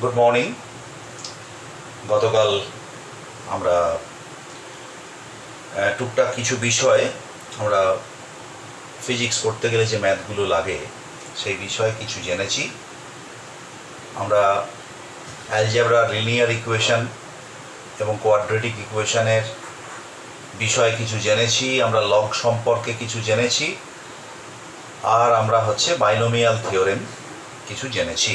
Good morning. গতকাল আমরা টুকটাক কিছু বিষয় আমরা ফিজিক্স পড়তে গেলে যে ম্যাথগুলো লাগে সেই বিষয়ে কিছু জেনেছি। আমরা অ্যালজেব্রা, লিনিয়ার ইকুয়েশন এবং কোয়াড্রেটিক ইকুয়েশনের বিষয়ে কিছু জেনেছি। আমরা লগ সম্পর্কে কিছু জেনেছি, আর আমরা বাইনোমিয়াল থিওরেম কিছু জেনেছি।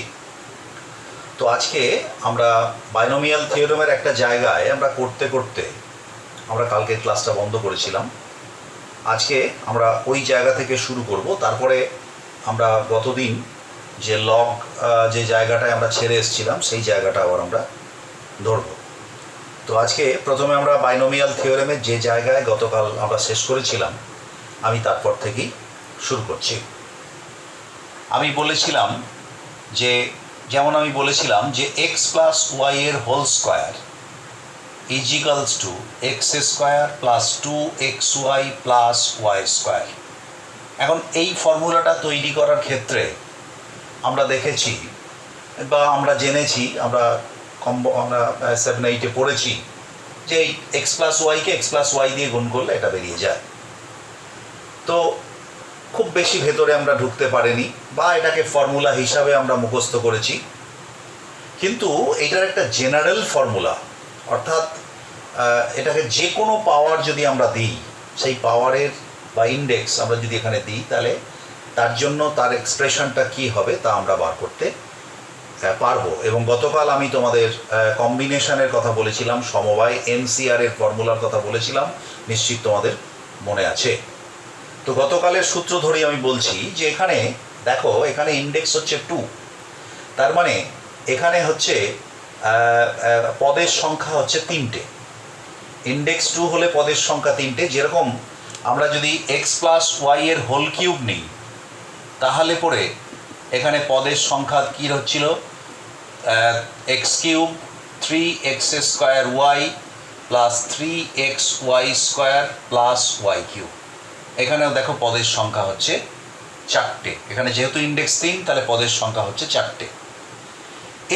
তো আজকে আমরা বাইনোমিয়াল থিওরেমের একটা জায়গায় আমরা করতে করতে আমরা কালকে ক্লাসটা বন্ধ করেছিলাম। আজকে আমরা ওই জায়গা থেকে শুরু করব। তারপরে আমরা গতদিন যে লগ যে জায়গাটায় আমরা ছেড়ে এসেছিলাম সেই জায়গাটা আবার আমরা ধরব। তো আজকে প্রথমে আমরা বাইনোমিয়াল থিওরেমের যে জায়গায় গতকাল আমরা শেষ করেছিলাম আমি তারপর থেকেই শুরু করছি। আমি বলেছিলাম যে এক্স প্লাস ওয়াই এর whole square is equals to x square plus 2xy plus y square. এখন এই ফর্মুলাটা তৈরি করার ক্ষেত্রে আমরা দেখেছি বা আমরা জেনেছি, আমরা 7-8 পড়েছি যে এই এক্স প্লাস ওয়াইকে এক্স প্লাস ওয়াই দিয়ে গুণ করলে এটা বেরিয়ে যায়। তো খুব বেশি ভেতরে আমরা ঢুকতে পারিনি বা এটাকে ফর্মুলা হিসাবে আমরা মুখস্থ করেছি, কিন্তু এটার একটা জেনারেল ফর্মুলা, অর্থাৎ এটাকে যে কোনো পাওয়ার যদি আমরা দিই, সেই পাওয়ারের বা ইন্ডেক্স আমরা যদি এখানে দিই, তাহলে তার জন্য তার এক্সপ্রেশনটা কি হবে তা আমরা বার করতে পারবো। এবং গতকাল আমি তোমাদের কম্বিনেশনের কথা বলেছিলাম, সমবায় এনসিআর এর ফর্মুলার কথা বলেছিলাম, নিশ্চিত তোমাদের মনে আছে। তো গতকালের সূত্র ধরেই আমি বলছি যে এখানে দেখো, এখানে ইন্ডেক্স হচ্ছে 2, তার মানে এখানে পদের সংখ্যা 3টে। ইন্ডেক্স 2 হলে পদের সংখ্যা 3টে। যেরকম আমরা যদি এক্স প্লাস ওয়াই এর হোল কিউব নিই, তাহলে পরে এখানে পদের সংখ্যা কী হচ্ছিল, x cube 3x square y plus 3xy square plus y cube. এখানেও দেখো পদের সংখ্যা 4টে। এখানে যেহেতু ইন্ডেক্স 3, তাহলে পদের সংখ্যা 4টে।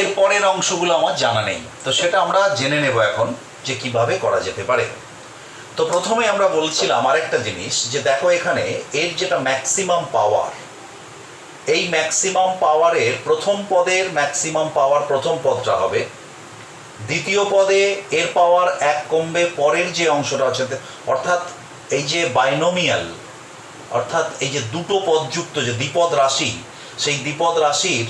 এর পরের অংশগুলো আমার জানা নেই, তো সেটা আমরা জেনে নেব এখন যে কিভাবে করা যেতে পারে। তো প্রথমে আমরা বলছিলাম আরেকটা জিনিস, যে দেখো এখানে এর যেটা ম্যাক্সিমাম পাওয়ার, এই ম্যাক্সিমাম পাওয়ারের প্রথম পদের ম্যাক্সিমাম পাওয়ার প্রথম পদটা হবে, দ্বিতীয় পদে এর পাওয়ার 1 কমবে পরের যে অংশটা আছে, অর্থাৎ এই যে বাইনোমিয়াল, অর্থাৎ এই যে দুটো পদযুক্ত যে দ্বিপদ রাশি, সেই দ্বিপদ রাশির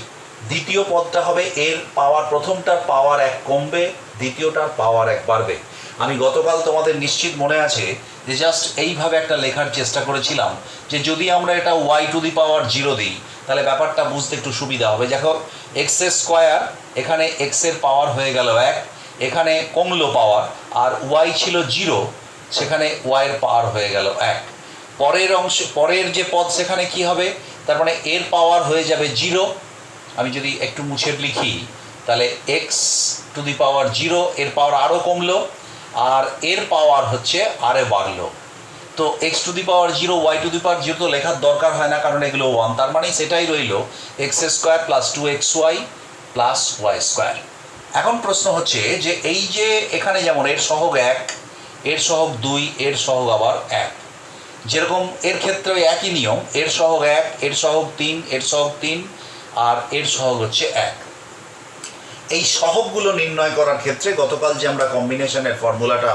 দ্বিতীয় পদটা হবে এর পাওয়ার প্রথমটার পাওয়ার 1 কমবে, দ্বিতীয়টার পাওয়ার 1 বাড়বে। আমি গতকাল তোমাদের নিশ্চিত মনে আছে যে জাস্ট এইভাবে একটা লেখার চেষ্টা করেছিলাম যে যদি আমরা এটা y⁴ দিই, তাহলে ব্যাপারটা বুঝতে একটু সুবিধা হবে। দেখো এক্স স্কোয়ার, এখানে এক্স এর পাওয়ার হয়ে গেল 1, এখানে কমলো পাওয়ার, আর ওয়াই ছিল 0, সেখানে ওয়াই এর পাওয়ার হয়ে গেল 1। পরের যে পদ সেখানে কি হবে, তার মানে এর পাওয়ার হয়ে যাবে 0। আমি যদি একটু মুছে লিখি, তাহলে x⁴, এর পাওয়ার আরও কমলো, আর এর পাওয়ার আরে বাড়লো। তো x⁴, y⁴ তো লেখার দরকার হয় না, কারণ এগুলো 1, তার মানে সেটাই রইল x square plus 2xy plus y square. এখন প্রশ্ন যে এই যে এখানে যেমন এর সহগ 1, এর সহগ 2, এর সহগ আবার 1, যেরকম এর ক্ষেত্রে একই নিয়ম, এর সহগ 1, এর সহগ 3, এর সহগ 3, আর এর সহগ 1। এই সহগগুলো নির্ণয় করার ক্ষেত্রে গতকাল যে আমরা কম্বিনেশনের ফর্মুলাটা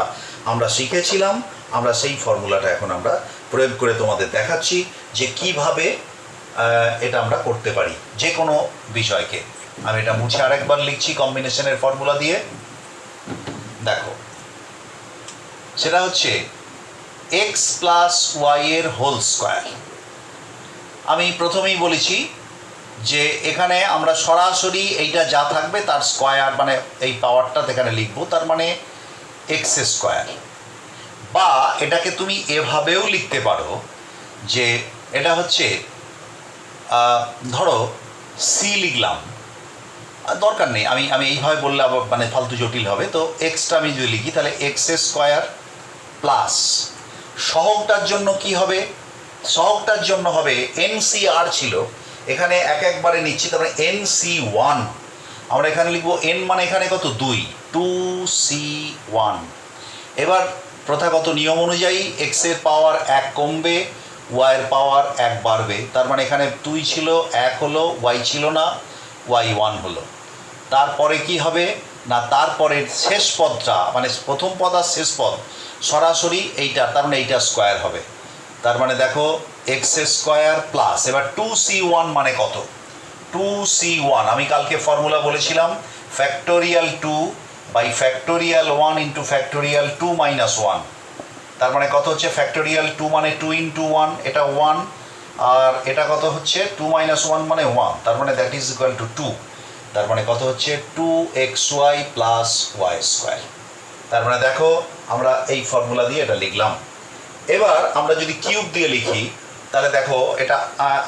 আমরা শিখেছিলাম, আমরা সেই ফর্মুলাটা এখন আমরা প্রয়োগ করে তোমাদের দেখাচ্ছি যে কিভাবে এটা আমরা করতে পারি যে কোনো বিষয়কে। আমি এটা মুছে আরেকবার লিখছি কম্বিনেশনের ফর্মুলা দিয়ে। দেখো, সেটা এক্স প্লাস ওয়াই এর হোল স্কোয়ার। আমি প্রথমেই বলেছি যে এখানে আমরা সরাসরি এইটা যা থাকবে তার স্কোয়ার, মানে এই পাওয়ারটা এখানে লিখবো, তার মানে এক্স স্কোয়ার। বা এটাকে তুমি এভাবেও লিখতে পারো যে এটা ধরো সি লিখলাম, দরকার নেই, আমি এইভাবে বললে আবার মানে ফালতু জটিল হবে। তো এক্সটা আমি যদি লিখি, তাহলে এক্স স্কোয়ার প্লাস সহগটার জন্য কি হবে, সহগটার জন্য হবে NCR ছিল, এখানে একবারে নিচ্ছি, তারপরে NC1 আমরা এখানে লিখবো n মানে এখানে কত 2c1। এবার প্রথাগত নিয়ম অনুযায়ী x এর পাওয়ার 1 কমবে, y এর পাওয়ার 1 বাড়বে। তার মানে এখানে 2 ছিল 1 হলো, y ছিল না, y 1 হলো। তারপরে কি হবে না, তারপরের শেষ পদটা মানে প্রথম পদ আর শেষ পদ সরাসরি এইটা, তার মানে এইটা স্কোয়ার হবে। তার মানে দেখো এক্স স্কোয়ার প্লাস, এবার 2c1 মানে কত, 2c1 আমি কালকে ফর্মুলা বলেছিলাম factorial 2 by factorial 1 into factorial 2 minus 1। তার মানে কত হচ্ছে ফ্যাক্টোরিয়াল 2 মানে 2 ইন্টু 1, এটা 1, আর এটা কত হচ্ছে 2 মাইনাস 1 মানে 1, তার মানে দ্যাট ইজ ইকুয়াল টু 2। তার মানে কত হচ্ছে 2xy প্লাস ওয়াই স্কোয়ার। তার মানে দেখো আমরা এই ফর্মুলা দিয়ে এটা লিখলাম। এবার আমরা যদি কিউব দিয়ে লিখি তাহলে দেখো এটা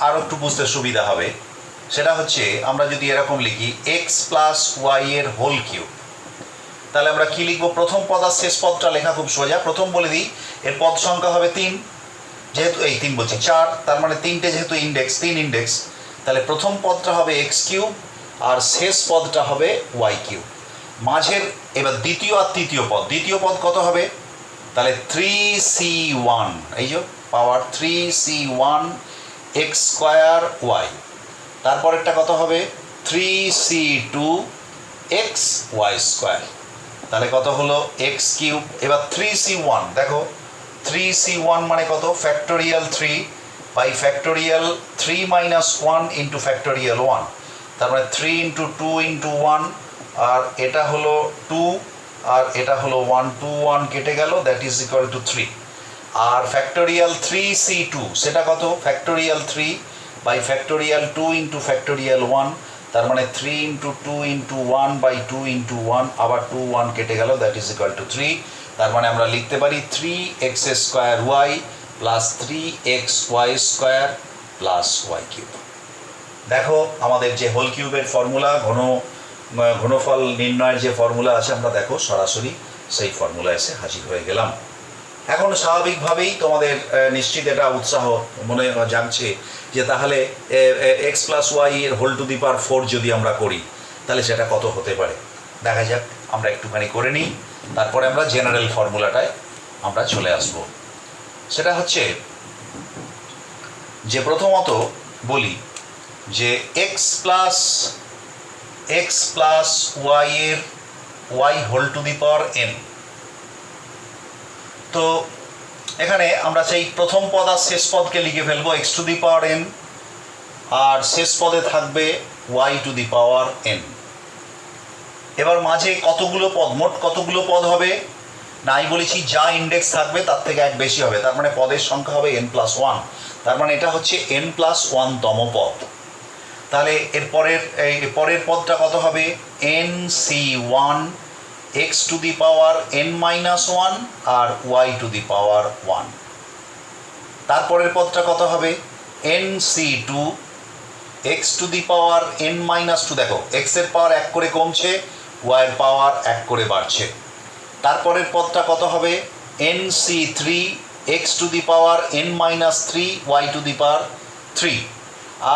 আরও একটু বুঝতে সুবিধা হবে। সেটা হচ্ছে আমরা যদি এরকম লিখি এক্স প্লাস ওয়াই এর হোল কিউব, তাহলে আমরা কি লিখবো, প্রথম পদ আর শেষ পদটা লেখা খুব সোজা। প্রথম বলে দিই এর পদ সংখ্যা হবে 3, যেহেতু এই 3 বলছি 4, তার মানে 3টে যেহেতু ইন্ডেক্স 3 ইন্ডেক্স, তাহলে প্রথম পদটা হবে এক্স কিউব আর শেষ পদটা হবে ওয়াই কিউব। মাঝের এবার দ্বিতীয় আর তৃতীয় পদ, দ্বিতীয় পদ কত হবে, তাহলে 3c1, এই যে পাওয়ার 3c1 এক্স স্কোয়ার ওয়াই। তারপরেরটা কত হবে 3c2 এক্স ওয়াই স্কোয়ার। তাহলে কত হলো এক্স কিউব। এবার 3c1 দেখো 3c1 মানে কত factorial 3 by factorial 3 minus 1 into factorial 1। তার মানে 3 ইন্টু 2 ইন্টু 1, আর এটা হলো 2 আর এটা হলো 1, 2 1 কেটে গেল, দ্যাট ইজ ইকুয়াল টু 3। আর ফ্যাক্টোরিয়াল 3c2 সেটা কত factorial 3 by factorial 2 into factorial 1। তার মানে 3 ইন্টু 2 ইন্টু 1 বাই 2 ইন্টু 1, আবার 2 1 কেটে গেল, দ্যাট ইজ ইকুয়াল টু 3। তার মানে আমরা লিখতে পারি 3x square y plus 3x y square plus y cube. দেখো আমাদের যে হোল কিউবের ফর্মুলা, ঘনফল নির্ণয়ের যে ফর্মুলা আছে, আমরা দেখো সরাসরি সেই ফর্মুলা এসে হাজির হয়ে গেলাম। এখন স্বাভাবিকভাবেই তোমাদের নিশ্চিত এটা উৎসাহ মনে জাগছে যে তাহলে এক্স প্লাস ওয়াই এর হোল টু দি পাওয়ার 4 যদি আমরা করি তাহলে সেটা কত হতে পারে। দেখা যাক, আমরা একটুখানি করে নিই, তারপরে আমরা জেনারেল ফর্মুলাটায় আমরা চলে আসব। সেটা হচ্ছে যে প্রথমত বলি যে এক্স প্লাস ওয়াই এর y whole to the power n. তো এখানে আমরা সেই প্রথম পদ আর শেষ পদকে লিখে ফেলবো x to the power n, আর শেষ পদে থাকবে y to the power n. এবার মাঝে কতগুলো পদ, মোট কতগুলো পদ হবে না, আমি বলেছি যা ইন্ডেক্স থাকবে তার থেকে এক বেশি হবে, তার মানে পদের সংখ্যা হবে n প্লাস 1। তার মানে এটা হচ্ছে n প্লাস 1 তম পদ। তাহলে এর পরের পদটা কত হবে nc1 x to the power n minus 1 আর y টু দি পাওয়ার 1। তারপরের পদটা কত হবে nc2 x to the power n minus 2। দেখো x এর পাওয়ার 1 করে কমছে, y এর পাওয়ার 1 করে বাড়ছে। তারপরের পদটা কত হবে nc3 x to the power n minus 3 y to the power 3।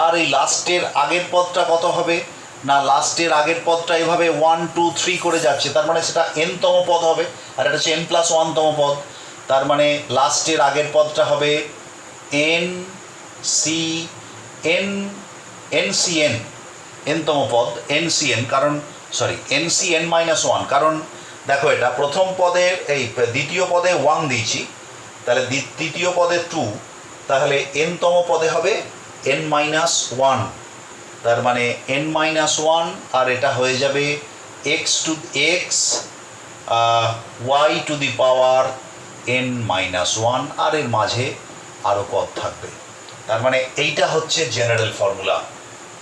আর এই লাস্টের আগের পদটা কত হবে না, লাস্টের আগের পদটা এভাবে 1 2 3 করে যাচ্ছে, তার মানে সেটা n তম পদ হবে, আর এটা হচ্ছে n প্লাস 1 তম পদ। তার মানে লাস্টের আগের পদটা হবে ncn n তম পদ ncn, কারণ ncn মাইনাস 1, কারণ দেখো এটা প্রথম পদের এই দ্বিতীয় পদে 1 দিয়েছি, তাহলে তৃতীয় পদে 2, তাহলে n তম পদে হবে n মাইনাস 1। তার মানে n মাইনাস 1, আর এটা হয়ে যাবে x y to the power n minus 1, আর এর মাঝে আরও পদ থাকবে। তার মানে এইটা হচ্ছে জেনারেল ফর্মুলা।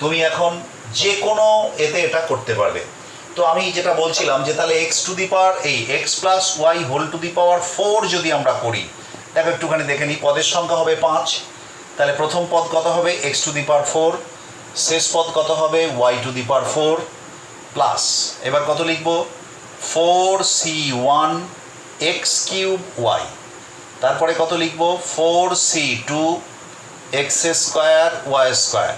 তুমি এখন যে কোনো এতে এটা করতে পারবে। তো আমি যেটা বলছিলাম যে তাহলে এক্স টু দি পাওয়ার এই x plus y whole to the power 4 যদি আমরা করি, দেখো একটুখানি দেখে নিই, পদের সংখ্যা হবে 5। তাহলে প্রথম পদ কত হবে এক্স টু দি পাওয়ার 4, শেষ পদ কত হবে y to the power 4 plus, এবার কত লিখব 4c1 এক্স কিউব ওয়াই। তারপরে কত লিখব 4c2 x square Y square.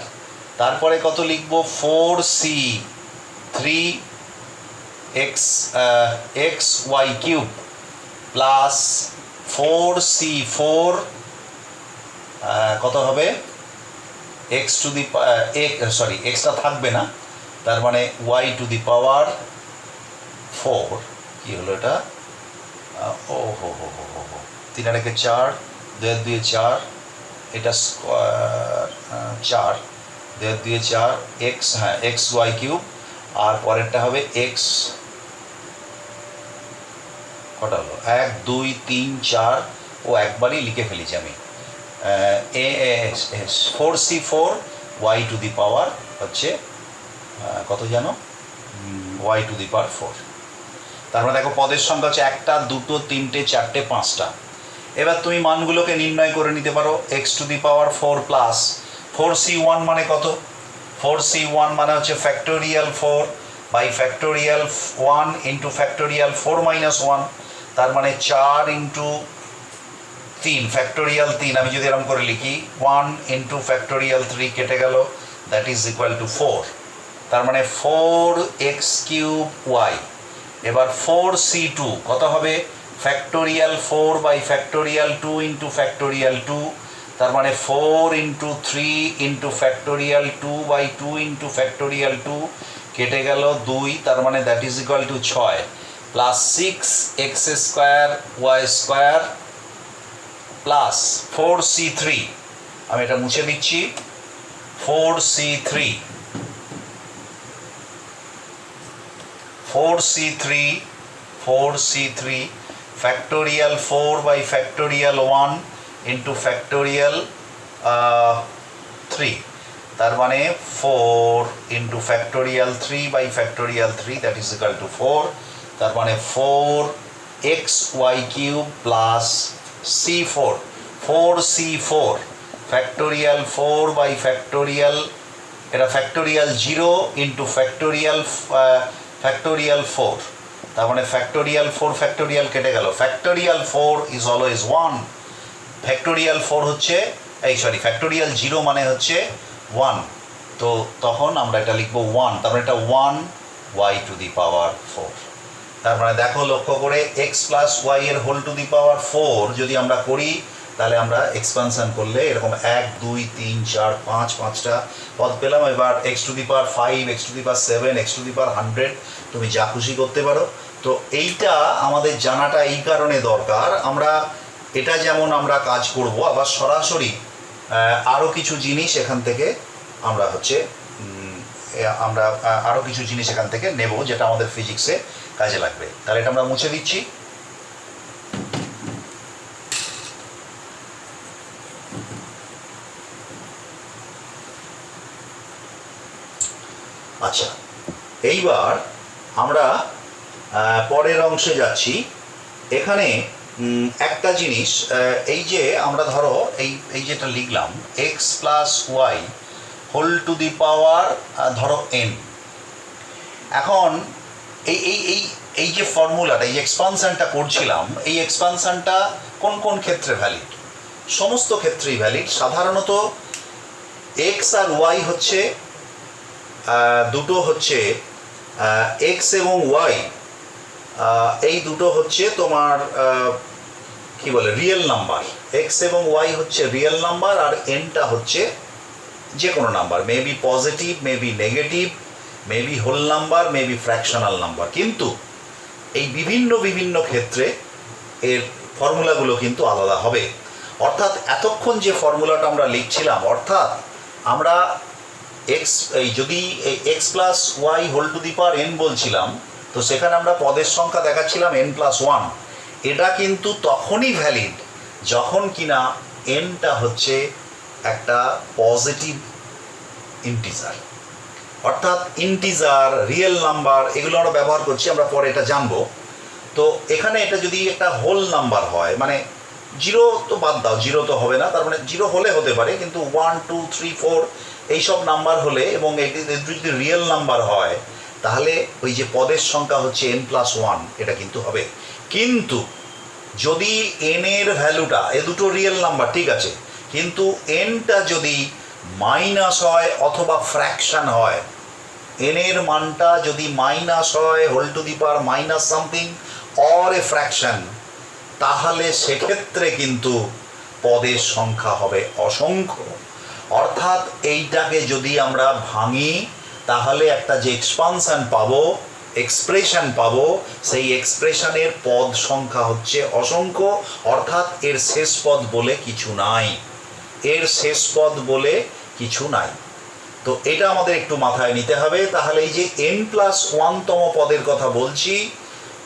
তারপরে কত লিখব 4c3 3xy cube plus 4c4 কত হবে x to the sorry extra থাকবে না, তার মানে y টু দি পাওয়ার 4 কি হলো এটা, ও হো হো হো হো হো 3 আর 1 4, 2 আর 2 4, এটা স্কোয়ার 4, 2 আর 2 4 x, হ্যাঁ xy কিউব, আর পরেরটা হবে x কটা হলো 1 2 3 4, ও একবারই লিখে ফেলেছি আমি 4c4 y টু দি পাওয়ার হচ্ছে কত জানো y টু দি পাওয়ার 4। তারপরে দেখো পদের সংখ্যা হচ্ছে 1টা 2টো 3টে 4টে 5টা। এবার তুমি মানগুলোকে নির্ণয় করে নিতে পারো। x to the power 4 plus 4c1 মানে কত, 4c1 মানে হচ্ছে factorial 4 by factorial 1 into factorial 4 minus 1, তার মানে 4 ইন্টু 3 ফ্যাক্টোরিয়াল 3, আমি যদি এরকম করে লিখি 1 ইন্টু ফ্যাক্টোরিয়াল 3 কেটে গেল, দ্যাট ইজ ইকুয়াল টু 4, তার মানে 4x কিউব y। এবার 4c2 কত হবে, factorial 4 by factorial 2 into factorial 2, তার মানে 4 into 3 into factorial 2 by 2 into factorial 2 কেটে গেল 2, তার মানে that is equal to 6 plus 6x square y square plus 4c3, আমি এটা মুছে দিচ্ছি, 4c3 factorial 4 by factorial 1 into factorial 3, তার মানে 4 into factorial 3 by factorial 3, that is equal to 4, তার মানে 4xy কিউব প্লাস4c4 ফ্যাক্টোরিয়াল 4 বাই ফ্যাক্টোরিয়াল, এটা ফ্যাক্টোরিয়াল 0 ইন্টু ফ্যাক্টোরিয়াল 4, তার মানে ফ্যাক্টোরিয়াল 4 ফ্যাক্টোরিয়াল কেটে গেল, ফ্যাক্টোরিয়াল 4 ইজ অলওয়েজ 1, ফ্যাক্টোরিয়াল 4 হচ্ছে ফ্যাক্টোরিয়াল 0 মানে হচ্ছে 1, তো তখন আমরা এটা লিখবো 1, তার মানে এটা 1 y টু দি পাওয়ার 4। তার মানে দেখো লক্ষ্য করে x প্লাস y এর হোল টু দি পাওয়ার 4 যদি আমরা করি, তাহলে আমরা এক্সপানশন করলে এরকম 1 2 3 4 5 5টা পদ পেলাম। এবার x to the power 5, x to the power 7, x to the power 100, তুমি যা খুশি করতে পারো। তো এইটা আমাদের জানাটা এই কারণে দরকার, আমরা এটা যেমন আমরা কাজ করব, আবার সরাসরি আরও কিছু জিনিস এখান থেকে আমরা আরও কিছু জিনিস এখান থেকে নেব যেটা আমাদের ফিজিক্সে কাজে লাগবে। তাহলে এটা আমরা মুছে দিচ্ছি। আচ্ছা, এইবার আমরা পরের অংশে যাচ্ছি। এখানে একটা জিনিস, এই যে আমরা ধরো এই যেটা লিখলাম x plus y whole to the power ধরো n, এখন এই যে ফর্মুলাটা, এই এক্সপানশনটা করছিলাম, এই এক্সপানশনটা কোন কোন ক্ষেত্রে ভ্যালিড? সমস্ত ক্ষেত্রেই ভ্যালিড। সাধারণত x আর y হচ্ছে দুটো হচ্ছে x এবং y, এই দুটো হচ্ছে তোমার কি বলে রিয়েল নাম্বার। x এবং y হচ্ছে রিয়েল নাম্বার, আর nটা হচ্ছে যে কোনো number, maybe positive, maybe negative, maybe whole number, maybe fractional number. কিন্তু এই বিভিন্ন ক্ষেত্রে এর ফর্মুলাগুলো কিন্তু আলাদা হবে। অর্থাৎ এতক্ষণ যে ফর্মুলাটা আমরা লিখছিলাম, অর্থাৎ আমরা যদি x plus y whole to the power n বলছিলাম, তো সেখানে আমরা পদের সংখ্যা দেখাচ্ছিলাম n প্লাস 1। এটা কিন্তু তখনই ভ্যালিড যখন কিনা nটা হচ্ছে একটা পজিটিভ ইন্টিজার। অর্থাৎ ইন্টিজার, রিয়েল নাম্বার, এগুলো আমরা ব্যবহার করছি, আমরা পরে এটা জানবো। তো এখানে এটা যদি একটা হোল নাম্বার হয়, মানে 0 তো বাদ দাও, 0 তো হবে না, তার মানে 0 হলে হতে পারে, কিন্তু 1 2 3 4 এইসব নাম্বার হলে, এবং এটি যদি রিয়েল নাম্বার হয়, তাহলে ওই যে পদের সংখ্যা হচ্ছে n প্লাস 1, এটা কিন্তু হবে। কিন্তু যদি n এর ভ্যালুটা, এ দুটো রিয়েল নাম্বার ঠিক আছে, কিন্তু nটা যদি মাইনাস হয় অথবা ফ্র্যাকশন হয়, এন এর মানটা যদি মাইনাস হয় whole to the power minus something or a fraction, তাহলে সেক্ষেত্রে কিন্তু পদের সংখ্যা হবে অসংখ্য। অর্থাৎ এইটাকে যদি আমরা ভাঙি তাহলে একটা যে এক্সপানশন পাবো, এক্সপ্রেশন পাবো, সেই এক্সপ্রেশনের পদ সংখ্যা হচ্ছে অসংখ্য। অর্থাৎ এর শেষ পদ বলে কিছু নাই, এর শেষ পদ বলে কিছু নাই। তো এটা আমাদের একটু মাথায় নিতে হবে। তাহলে এই যে n+1তম পদের কথা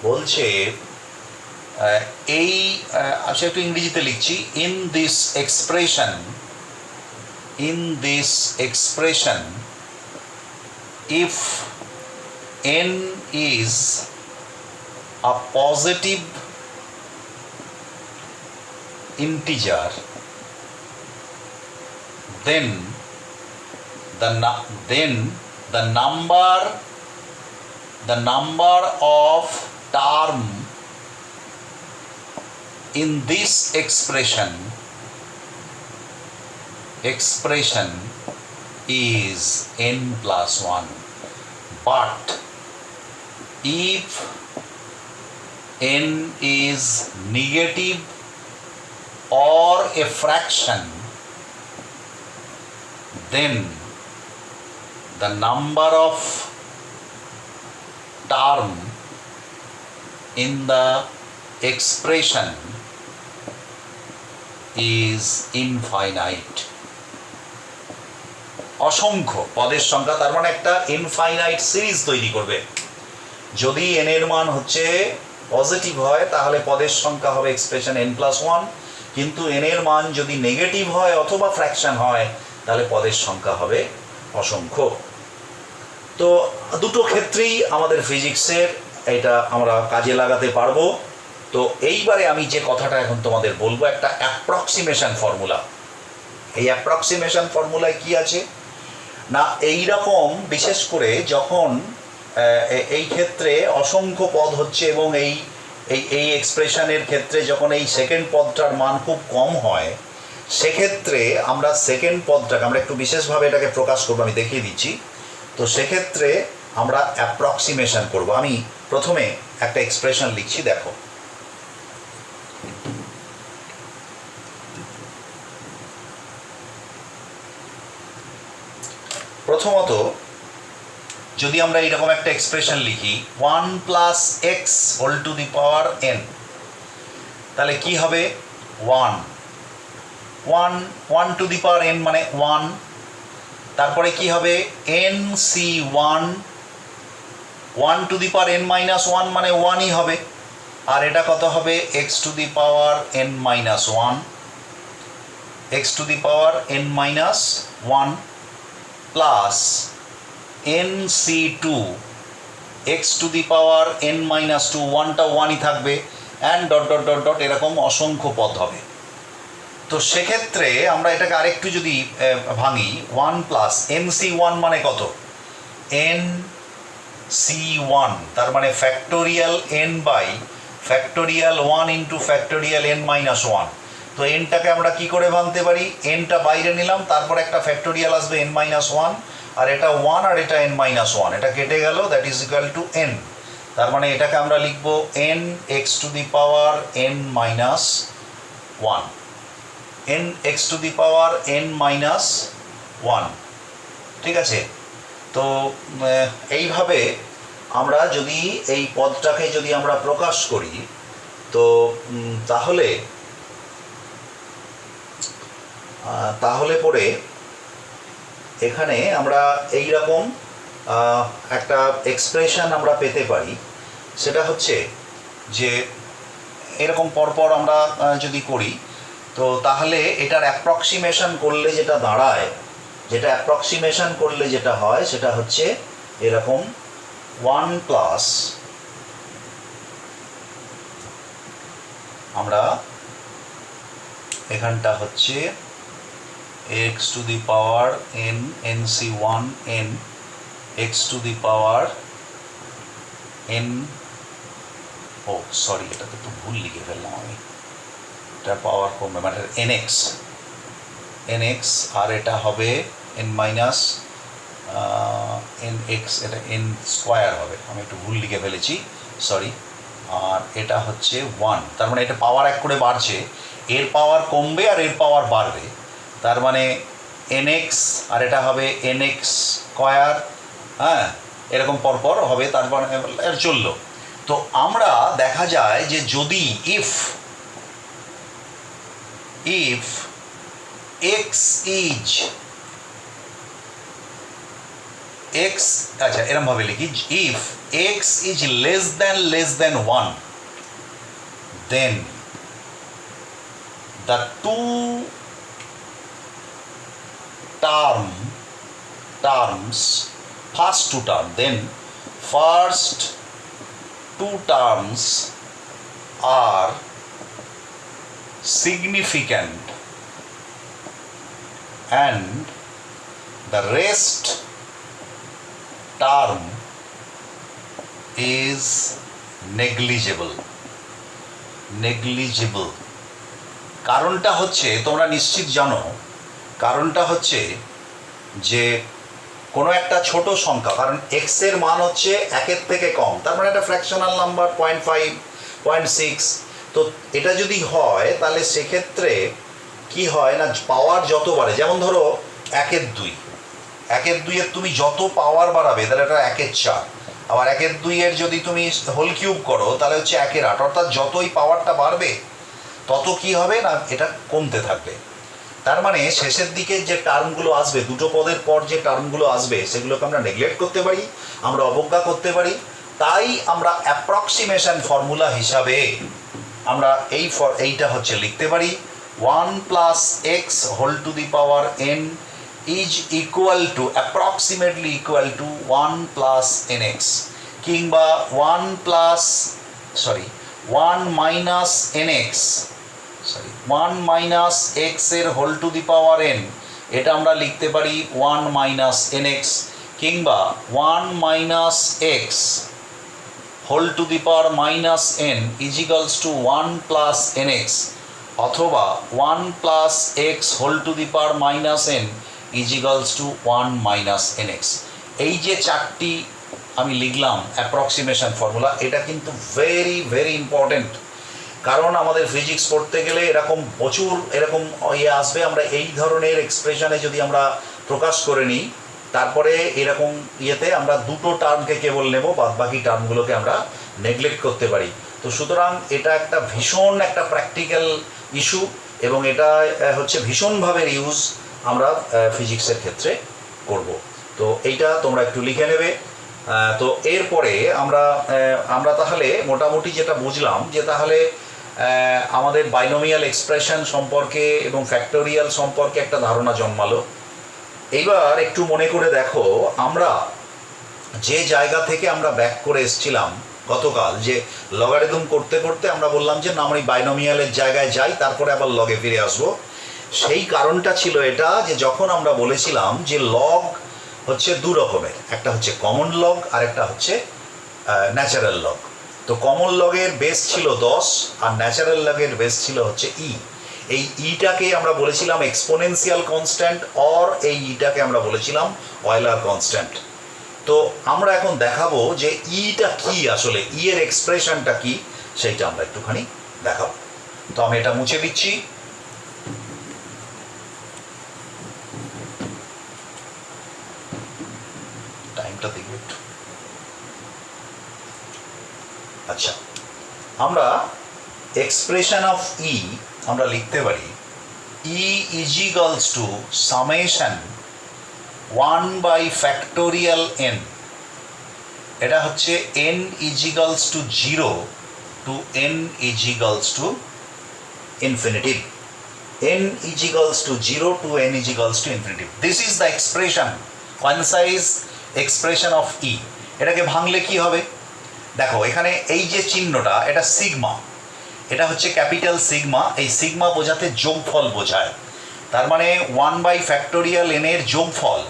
বলছে এই আচ্ছা একটু ইংরেজিতে লিখছি, in this expression if n is a positive integer, then the number of term in this expression is n+1. But if n is negative or a fraction, then the number of term in the expression is infinite. অসংখ্য পদের সংখ্যা, তার মানে একটা infinite series তৈরি করবে। যদি n এর মান হচ্ছে পজিটিভ হয় তাহলে পদের সংখ্যা হবে এক্সপ্রেশন n+1, কিন্তু n এর মান যদি নেগেটিভ হয় অথবা ফ্র্যাকশন হয় তাহলে পদের সংখ্যা হবে অসংখ্য। তো দুটো ক্ষেত্রেই আমাদের ফিজিক্সের এটা আমরা কাজে লাগাতে পারবো। তো এইবারে আমি যে কথাটা এখন তোমাদের বলবো একটা অ্যাপ্রক্সিমেশন ফর্মুলা। এই অ্যাপ্রক্সিমেশন ফর্মুলায় কি আছে না, এই রকম বিশেষ করে যখন এই ক্ষেত্রে অসংখ্য পদ হচ্ছে এবং এই এক্সপ্রেশনের ক্ষেত্রে যখন এই সেকেন্ড পদটার মান খুব কম হয়, সেক্ষেত্রে আমরা সেকেন্ড পদটাকে আমরা একটু বিশেষভাবে এটাকে প্রকাশ করবো, আমি দেখিয়ে দিচ্ছি। তো সেক্ষেত্রে আমরা অ্যাপ্রক্সিমেশন করব। আমি প্রথমে একটা এক্সপ্রেশন লিখছি, দেখো। প্রথমত যদি আমরা এইরকম একটা এক্সপ্রেশন লিখি 1 + x whole to the power n, তাহলে কি হবে 1 টু দি পাওয়ার n মানে 1, তারপরে কি হবে nc1 1 two the power n-1 মানে 1ই হবে, আর এটা কত হবে x to the power n-1 x to the power n-1 plus nc2 x to the power n-2, 1টা 1ই থাকবে, and dot dot dot dot এরকম অসংখ্য পদ হবে। তো সেক্ষেত্রে আমরা এটাকে আরেকটু যদি ভাঙি 1 প্লাস nc1 মানে কত nc1, তার মানে factorial n by factorial 1 into factorial n-1। তো nটাকে আমরা কি করে ভাঙতে পারি, nটা বাইরে নিলাম, তারপর একটা ফ্যাক্টোরিয়াল আসবে n-1, আর এটা 1 আর এটা n-1, এটা কেটে গেল, that is equal two n। তার মানে এটাকে আমরা লিখব n x to the power n-1, n x to the power n-1, ঠিক আছে। তো এইভাবে আমরা যদি এই পদটাকে যদি আমরা প্রকাশ করি, তো তাহলে পরে এখানে আমরা এই রকম একটা এক্সপ্রেশন আমরা পেতে পারি। সেটা হচ্ছে যে এরকম পরপর আমরা যদি করি, তো তাহলে এটার অ্যাপ্রক্সিমেশন করলে যেটা দাঁড়ায়, যেটা হয় সেটা হচ্ছে এরকম 1 প্লাস, আমরা এখানটা হচ্ছে x to the power n nc1 n x to the power n, oh sorry এটাতে একটু ভুল লিখে ফেললাম আমি, এটা পাওয়ার কমবে মানে nx, আর এটা হবে n-1 এন এক্স, এটা এন স্কোয়ার হবে, আমি একটু ভুল লিখে ফেলেছি, সরি। আর এটা হচ্ছে 1, তার মানে এটা পাওয়ার 1 করে বাড়ছে, এর পাওয়ার কমবে আর এর পাওয়ার বাড়বে, তার মানে এন এক্স আর এটা হবে এন এক্স স্কোয়ার, হ্যাঁ, এরকম পরপর হবে, তারপর এর চললো। তো আমরা দেখা যায় যে যদি ইফ এক্স ইজ এক্স, আচ্ছা এরম ভাবে লিখি, if x is less than 1, then the two terms, first two terms are significant and the rest term is negligible. কারণটা হচ্ছে, তোমরা নিশ্চিত জানো, কারণটা হচ্ছে যে কোনো একটা ছোট সংখ্যা, কারণ এক্স এর মান হচ্ছে 1-এর থেকে কম, তার মানে একটা ফ্র্যাকশনাল নাম্বার 0.5, 0.6, তো এটা যদি হয় তাহলে সেক্ষেত্রে কি হয় না, পাওয়ার যত বাড়ে, যেমন ধরো 1-এর 2, 1-এর 2-এর তুমি যত পাওয়ার বাড়াবে তাহলে এটা 1-এর 4, আবার 1-এর 2-এর যদি তুমি হোল কিউব করো তাহলে হচ্ছে 1-এর 8, অর্থাৎ যতই পাওয়ারটা বাড়বে তত কি হবে না, এটা কমতে থাকবে। তার মানে শেষের দিকে যে টার্মগুলো আসবে, দুটো পদের পর যে টার্মগুলো আসবে সেগুলোকে আমরা নেগলেক্ট করতে পারি, আমরা অবজ্ঞা করতে পারি। তাই আমরা অ্যাপ্রক্সিমেশন ফর্মুলা হিসাবে আমরা এইটা হচ্ছে লিখতে পারি 1 plus x whole to the power n is equal to, approximately equal to 1 plus n x, কিংবা 1 minus n x, 1 minus x এর whole to the power n, এটা আমরা লিখতে পারি 1 মাইনাস এন এক্স, কিংবা 1 minus x whole to the power minus n is equals to 1 plus n x, অথবা 1 plus x whole to the power minus n is equals to 1 minus n x. এই যে চারটি আমি লিখলাম approximation formula, এটা কিন্তু very important, কারণ আমাদের ফিজিক্স পড়তে গেলে এরকম প্রচুর এরকম আসবে, আমরা এই ধরনের এক্সপ্রেশনে যদি আমরা প্রকাশ করে নিই তারপরে এরকম আমরা দুটো টার্মকে কেবল নেব, বাদ বাকি টার্মগুলোকে আমরা নেগলেক্ট করতে পারি। তো সুতরাং এটা একটা ভীষণ একটা প্র্যাকটিক্যাল ইস্যু, এবং এটা হচ্ছে ভীষণভাবে ইউজ আমরা ফিজিক্সের ক্ষেত্রে করব। তো এইটা তোমরা একটু লিখে নেবে। তো এরপরে আমরা তাহলে মোটামুটি যেটা বুঝলাম যে তাহলে আমাদের বাইনোমিয়াল এক্সপ্রেশন সম্পর্কে এবং ফ্যাক্টোরিয়াল সম্পর্কে একটা ধারণা জন্মালো। এইবার একটু মনে করে দেখো, আমরা যে জায়গা থেকে আমরা ব্যাক করে এসেছিলাম গতকাল, যে লগারিদম করতে করতে আমরা বললাম যে না আমরা বাইনোমিয়ালের জায়গায় যাই, তারপরে আবার লগে ফিরে আসবো। সেই কারণটা ছিল এটা যে যখন আমরা বলেছিলাম যে লগ হচ্ছে দু রকমের, একটা হচ্ছে কমন লগ আর একটা হচ্ছে ন্যাচারাল লগ। তো কমন লগের বেস ছিল 10 আর ন্যাচারাল লগের বেস ছিল হচ্ছে ই। এই ইটাকে আমরা বলেছিলাম এক্সপোনেনশিয়াল কনস্ট্যান্ট, অর এই ইটাকে আমরা বলেছিলাম অয়েলার কনস্ট্যান্ট। তো আমরা এখন দেখাবো যে ইটা কি, আসলে ই এর এক্সপ্রেশনটা কি, সেইটা আমরা একটুখানি দেখাবো। তো আমি এটা মুছে দিচ্ছি। টাইমটা দেখব একটু। আচ্ছা, আমরা এক্সপ্রেশন অফ ই আমরা লিখতে পারি e is equals to summation 1 by factorial n. এটা হচ্ছে n is equals to 0 to n is equals to infinity. n is equals to 0 to n is equals to infinity. This is the expression, concise expression of E. এটাকে ভাঙলে কি হবে দেখো, এখানে এই যে চিহ্নটা এটা সিগমা, এটা হচ্ছে ক্যাপিটাল সিগমা। এই সিগমা বোঝাতে যোগফল বোঝায়, তার মানে 1 বাই ফ্যাক্টোরিয়াল এন এর যোগফল।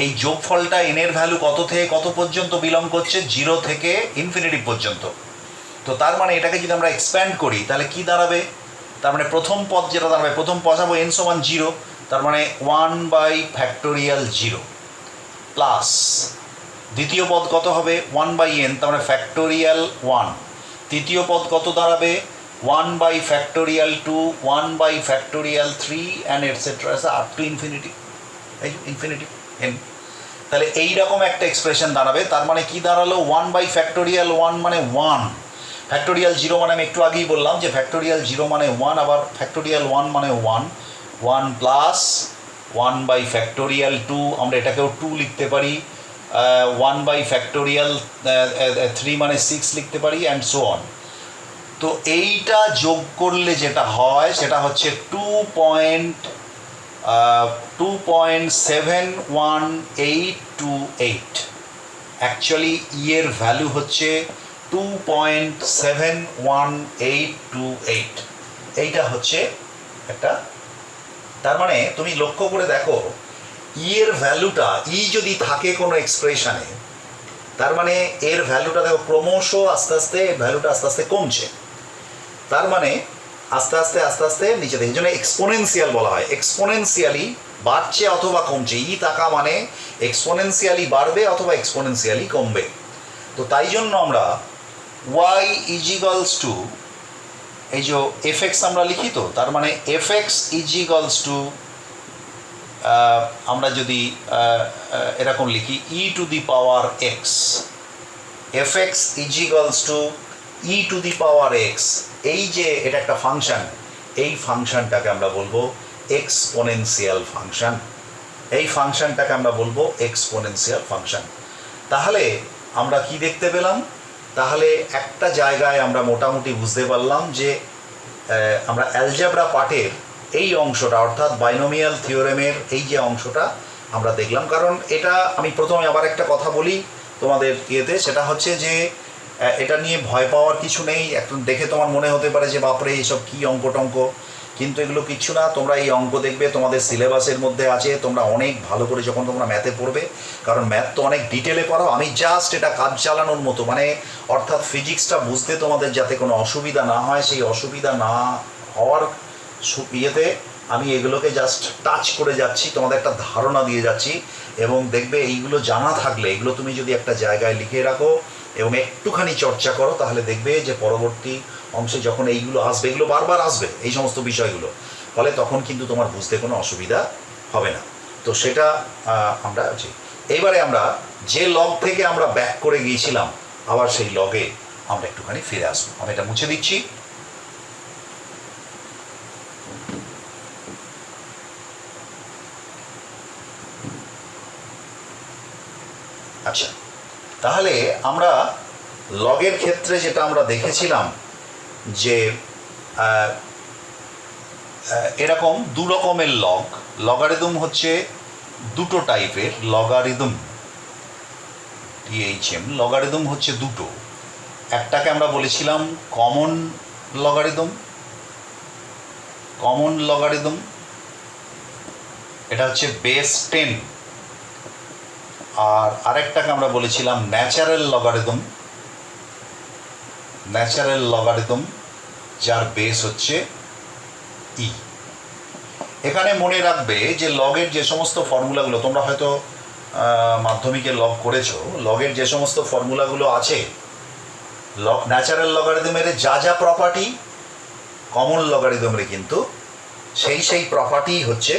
এই যোগফলটা এন এর ভ্যালু কত থেকে কত পর্যন্ত বিলং করছে, 0 থেকে ইনফিনিটি পর্যন্ত। তো তার মানে এটাকে যদি আমরা এক্সপ্যান্ড করি তাহলে কি দাঁড়াবে, তার মানে প্রথম পদ যেটা দাঁড়াবে, প্রথম পদ হবে n সমান 0, তার মানে 1 বাই ফ্যাক্টোরিয়াল 0। প্লাস দ্বিতীয় পদ কত হবে 1/n, তার মানে ফ্যাক্টোরিয়াল 1। তৃতীয় পদ কত দাঁড়াবে 1/2, 1/3 and etcetera up to infinity, এই ইনফিনিটি n। তাহলে এইরকম একটা এক্সপ্রেশন দাঁড়াবে। তার মানে কি দাঁড়ালো 1/1 মানে 1, ফ্যাক্টোরিয়াল 0 মানে আমি একটু আগেই বললাম যে ফ্যাক্টোরিয়াল 0 মানে 1, আবার ফ্যাক্টোরিয়াল 1 মানে 1 প্লাস 1/2 আমরা এটাকেও 2 লিখতে পারি, 1/3 মানে 6 লিখতে পারি অ্যান্ড সো অন। তো এইটা যোগ করলে যেটা হয় সেটা হচ্ছে 2.71828। অ্যাকচুয়ালি এর ভ্যালু হচ্ছে 2.71828। এইটা হচ্ছে একটা, তার মানে তুমি লক্ষ্য করে দেখো এর ভ্যালুটা যদি থাকে কোনো এক্সপ্রেশনে, তার মানে এর ভ্যালুটা দেখো ক্রমশ আস্তে আস্তে ভ্যালুটা আস্তে আস্তে কমছে, তার মানে আস্তে আস্তে নিচে দেখে, এই জন্য এক্সপোনেনশিয়াল বলা হয়। এক্সপোনেনশিয়ালি বাড়ছে অথবা কমছে, থাকা মানে এক্সপোনেনশিয়ালি বাড়বে অথবা এক্সপোনেনশিয়ালি কমবে। তো তাই জন্য আমরা y ইজিক্যালস টু এই যে এফএক্স আমরা লিখি, তো তার মানে এফএক্স ইজিক্যালস টু আমরা যদি এরকম লিখি e⁻x, এফএক্স ইজিক্যালস টু e⁻x। এই যে এটা একটা ফাংশন, এই ফাংশনটাকে আমরা বলবো এক্সপোনেনশিয়াল ফাংশন, এই ফাংশনটাকে আমরা বলবো এক্সপোনেনশিয়াল ফাংশন। তাহলে আমরা কি দেখতে পেলাম, তাহলে একটা জায়গায় আমরা মোটামুটি বুঝতে পারলাম যে আমরা অ্যালজেব্রা পার্টের এই অংশটা অর্থাৎ বাইনোমিয়াল থিওরেমের এই যে অংশটা আমরা দেখলাম। কারণ এটা আমি প্রথমে আবার একটা কথা বলি তোমাদের ইয়েতে, সেটা হচ্ছে যে এটা নিয়ে ভয় পাওয়ার কিছু নেই। এখন দেখে তোমার মনে হতে পারে যে বাপরে এইসব কী অঙ্ক টঙ্ক, কিন্তু এগুলো কিচ্ছু না। তোমরা এই অঙ্ক দেখবে তোমাদের সিলেবাসের মধ্যে আছে, তোমরা অনেক ভালো করে যখন তোমরা ম্যাথে পড়বে, কারণ ম্যাথ তো অনেক ডিটেলে পড়ো, আমি জাস্ট এটা কাজ চালানোর মতো, মানে অর্থাৎ ফিজিক্সটা বুঝতে তোমাদের যাতে কোনো অসুবিধা না হয়, সেই অসুবিধা না হওয়ার ইয়েতে আমি এগুলোকে জাস্ট টাচ করে যাচ্ছি, তোমাদের একটা ধারণা দিয়ে যাচ্ছি। এবং দেখবে এইগুলো জানা থাকলে, এগুলো তুমি যদি একটা জায়গায় লিখে রাখো এবং একটুখানি চর্চা করো, তাহলে দেখবে যে পরবর্তী অংশে যখন এইগুলো আসবে, এগুলো বারবার আসবে এই সমস্ত বিষয়গুলো, ফলে তখন কিন্তু তোমার বুঝতে কোনো অসুবিধা হবে না। তো সেটা আমরা আছি। এইবারে আমরা যে লগ থেকে আমরা ব্যাক করে গিয়েছিলাম, আবার সেই লগে আমরা একটুখানি ফিরে আসবো। আমি এটা মুছে দিচ্ছি। আচ্ছা, তাহলে আমরা লগের ক্ষেত্রে যেটা আমরা দেখেছিলাম যে এরকম দু রকমের লগারিদম হচ্ছে দুটো টাইপের। লগারিদম THM লগারিদম হচ্ছে দুটো। একটাকে আমরা বলেছিলাম কমন লগারিদম, এটা হচ্ছে বেস 10। আর আরেকটাকে আমরা বলেছিলাম ন্যাচারাল লগারিদম, যার বেস হচ্ছে ই। এখানে মনে রাখবে যে লগের যে সমস্ত ফর্মুলাগুলো তোমরা হয়তো মাধ্যমিকে লগ করেছো, লগের যে সমস্ত ফর্মুলাগুলো আছে, ন্যাচারাল লগারিদমের যা প্রপার্টি কমন লগারিদমের কিন্তু সেই প্রপার্টি হচ্ছে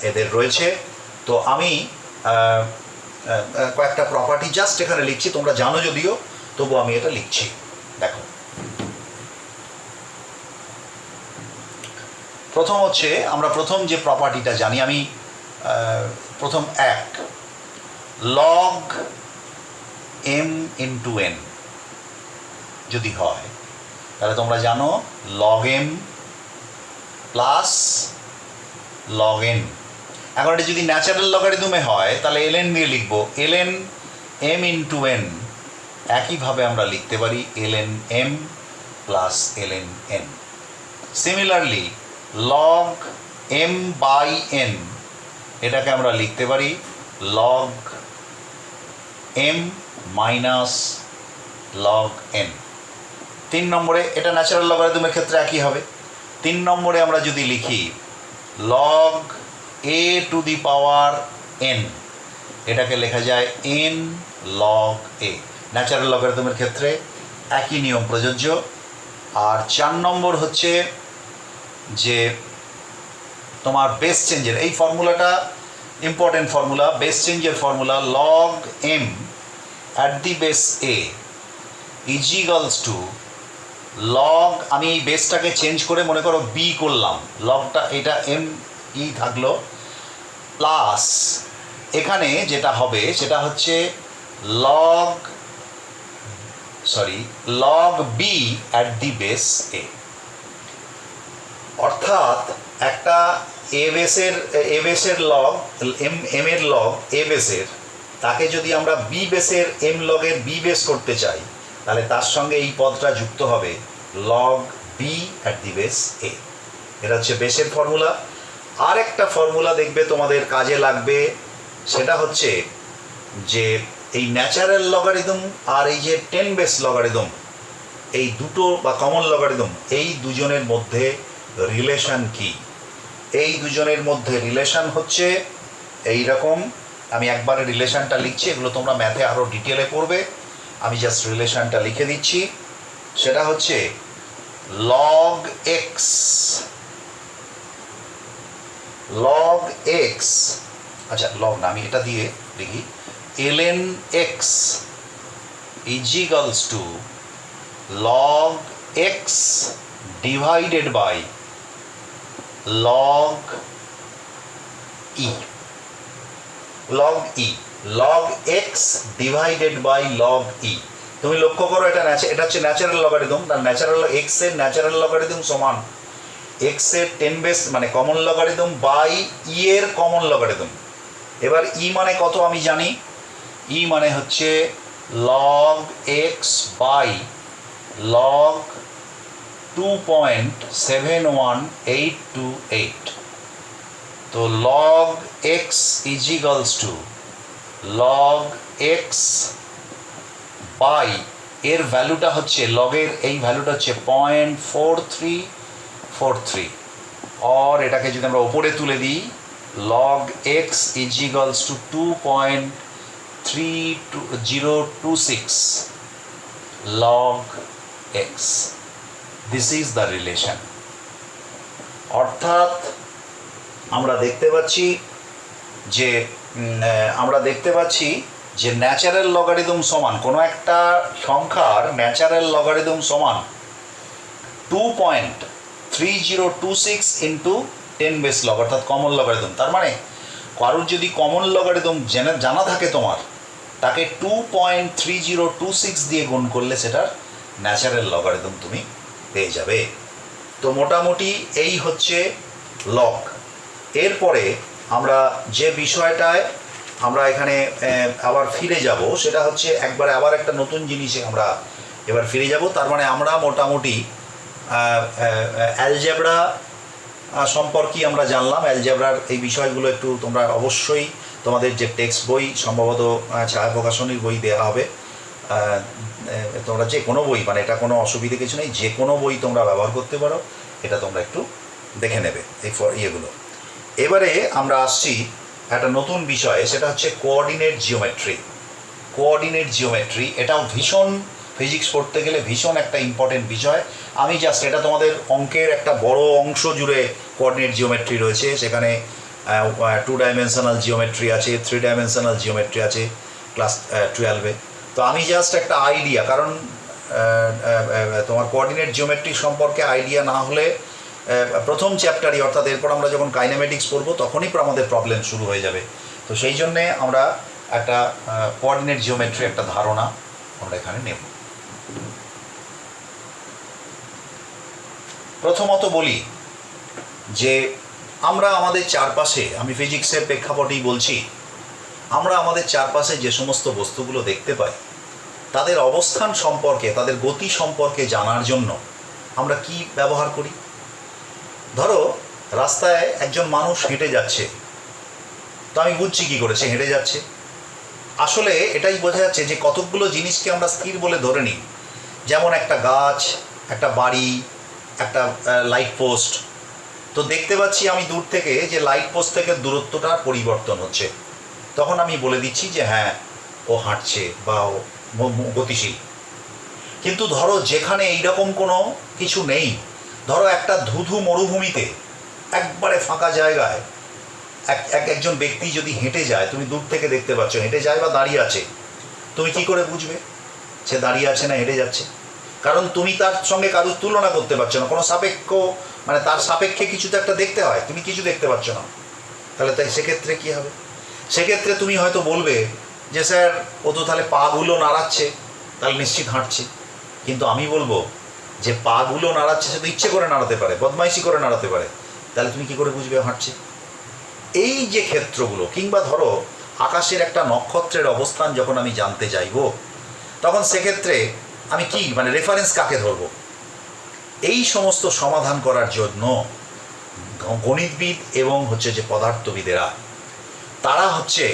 এদের রয়েছে। তো আমি কয়েকটা প্রপার্টি জাস্ট এখানে লিখছি, তোমরা জানো যদিও, তবু আমি এটা লিখছি। দেখো, প্রথম হচ্ছে আমরা প্রথম যে প্রপার্টিটা জানি, আমি প্রথম লগ m ইন্টু n যদি হয়, তাহলে তোমরা জানো log m plus log n। এখন এটা যদি ন্যাচারাল লগারিদমে হয় তাহলে ln দিয়ে লিখবো, ln m ইন্টু n। একইভাবে আমরা লিখতে পারি ln m plus ln n। Similarly log m by n, এটাকে আমরা লিখতে পারি log m minus log n। 3 নম্বরে এটা ন্যাচারাল লগারিদমের ক্ষেত্রে একই হবে। 3 নম্বরে আমরা যদি লিখি log a two the power n, এটাকে লেখা যায় n log a। ন্যাচারাল লগারিদমের ক্ষেত্রে একই নিয়ম প্রযোজ্য। আর 4 নম্বর হচ্ছে যে তোমার বেস চেঞ্জের এই ফর্মুলাটা ইম্পর্টেন্ট ফর্মুলা, বেস চেঞ্জের formula log m at the base a is equals to log, আমি এই বেসটাকে চেঞ্জ করে মনে করো b করলাম, লগটা এটা m ই থাকলো, প্লাস এখানে যেটা হবে সেটা হচ্ছে log b at the base a। অর্থাৎ একটা এ বেসের লগ এম এর লগ এ বেসের, তাকে যদি আমরা বি বেসের এম লগের বি বেস করতে চাই তাহলে তার সঙ্গে এই পদটা যুক্ত হবে log b at the base a। এটা হচ্ছে বেসের ফর্মুলা। আর একটা ফর্মুলা দেখবে তোমাদের কাজে লাগবে, সেটা হচ্ছে যে এই ন্যাচারাল লগারিদম আর এই যে 10 বেস লগারিদম, এই দুটো বা কমন লগারিদম, এই দুজনের মধ্যে রিলেশন কি? এই দুজনের মধ্যে রিলেশন হচ্ছে এই রকম। আমি একবারে রিলেশনটা লিখছি, এগুলো তোমরা ম্যাথে আরও ডিটেলে পড়বে, আমি জাস্ট রিলেশনটা লিখে দিচ্ছি। সেটা হচ্ছে log x, আচ্ছা লগ না, আমি এটা দিয়ে লিখি ln x is equals to log x divided by log e, log x divided by log e। তুমি লক্ষ্য করো এটা হচ্ছে ন্যাচারাল লগারিদম, তার ন্যাচারাল x এর ন্যাচারাল লগারিদম সমান x এর 10 বেস মানে কমন লগারিদম বাই e এর কমন লগারিদম। এবার e মানে কত আমি জানি, e মানে হচ্ছে log x বাই log 2.71828। তো log x is equals to log x by এর ভ্যালুটা হচ্ছে, লগের এই ভ্যালুটা হচ্ছে 0.4343, আর এটাকে যদি আমরা ওপরে তুলে দিই log x is equals to 2.3026 log x। This is the relation. অর্থাৎ আমরা দেখতে পাচ্ছি যে ন্যাচারাল লগারিদম সমান কোনো একটা সংখ্যার ন্যাচারাল লগারিদম সমান 2.3026 ইন্টু 10 বেস লগ, অর্থাৎ কমন লগারিদম। তার মানে কারোর যদি কমন লগারিদম জানা থাকে তোমার, তাকে 2.3026 দিয়ে গুণ করলে সেটার ন্যাচারাল লগারিদম তুমি পেয়ে যাবে। তো মোটামুটি এই হচ্ছে লগ। এরপরে আমরা যে বিষয়টায় আমরা এখানে আবার ফিরে যাব সেটা হচ্ছে একবারে আবার একটা নতুন জিনিসে আমরা এবার ফিরে যাব। তার মানে আমরা মোটামুটি অ্যালজেব্রা সম্পর্কে আমরা জানলাম। অ্যালজেব্রার এই বিষয়গুলো একটু তোমরা অবশ্যই তোমাদের যে টেক্সট বই, সম্ভবত ছায়া প্রকাশনীর বই দেওয়া হবে, তোমরা যে কোনো বই, মানে এটা কোনো অসুবিধে কিছু নেই, যে কোনো বই তোমরা ব্যবহার করতে পারো, এটা তোমরা একটু দেখে নেবে এই ইয়েগুলো। এবারে আমরা আসছি একটা নতুন বিষয়ে, সেটা হচ্ছে কোঅর্ডিনেট জিওমেট্রি। এটাও ভীষণ, ফিজিক্স পড়তে গেলে ভীষণ একটা ইম্পর্টেন্ট বিষয়। আমি জাস্ট এটা তোমাদের অঙ্কের একটা বড় অংশ জুড়ে কোঅর্ডিনেট জিওমেট্রি রয়েছে। সেখানে 2 ডাইমেনশনাল জিওমেট্রি আছে, 3 ডাইমেনশনাল জিওমেট্রি আছে ক্লাস 12-এ। তো আমি জাস্ট একটা আইডিয়া, কারণ তোমার কোঅর্ডিনেট জিওমেট্রি সম্পর্কে আইডিয়া না হলে প্রথম চ্যাপ্টারই, অর্থাৎ এরপর আমরা যখন কাইনেমেটিক্স পড়বো তখনই আমাদের প্রবলেম শুরু হয়ে যাবে। তো সেই জন্যে আমরা একটা কোঅর্ডিনেট জিওমেট্রি একটা ধারণা আমরা এখানে নেব। প্রথমত বলি যে আমরা আমাদের চারপাশে, আমি ফিজিক্সের প্রেক্ষাপটেই বলছি, আমরা আমাদের চারপাশে যে সমস্ত বস্তুগুলো দেখতে পাই তাদের অবস্থান সম্পর্কে, তাদের গতি সম্পর্কে জানার জন্য আমরা কি ব্যবহার করি। ধরো রাস্তায় একজন মানুষ হেঁটে যাচ্ছে, তো আমি বুঝছি কী করে সে হেঁটে যাচ্ছে। আসলে এটাই বোঝা যাচ্ছে যে কতকগুলো জিনিসকে আমরা স্থির বলে ধরে নিই, যেমন একটা গাছ, একটা বাড়ি, একটা লাইট পোস্ট। তো দেখতে পাচ্ছি আমি দূর থেকে যে লাইট পোস্ট থেকে দূরত্বটা পরিবর্তন হচ্ছে। তখন আমি বলে দিচ্ছি যে হ্যাঁ ও হাঁটছে বা ও গতিশীল। কিন্তু ধরো যেখানে এইরকম কোনো কিছু নেই, ধরো একটা ধুধু মরুভূমিতে একবারে ফাঁকা জায়গায় একজন ব্যক্তি যদি হেঁটে যায়, তুমি দূর থেকে দেখতে পাচ্ছ হেঁটে যায় বা দাঁড়িয়ে আছে, তুমি কি করে বুঝবে সে দাঁড়িয়ে আছে না হেঁটে যাচ্ছে? কারণ তুমি তার সঙ্গে কারোর তুলনা করতে পারছো না, কোনো সাপেক্ষ মানে তার সাপেক্ষে কিছু তো একটা দেখতে হয়, তুমি কিছু দেখতে পাচ্ছ না। তাহলে তাই সেক্ষেত্রে কী হবে? সেক্ষেত্রে তুমি হয়তো বলবে যে স্যার ও তো তাহলে পাগুলো নাড়াচ্ছে, তাহলে নিশ্চিত হাঁটছে। কিন্তু আমি বলবো যে পাগুলো নাড়াচ্ছে সে তো ইচ্ছে করে নাড়াতে পারে, বদমাইশি করে নাড়াতে পারে, তাহলে তুমি কি করে বুঝবে হাঁটছে? এই যে ক্ষেত্রগুলো, কিংবা ধরো আকাশের একটা নক্ষত্রের অবস্থান যখন আমি জানতে চাইব, তখন সেক্ষেত্রে আমি কি মানে রেফারেন্স কাকে ধরব? এই সমস্ত সমাধান করার জন্য গণিতবিদ এবং হচ্ছে যে পদার্থবিদেরা তারা হচ্ছে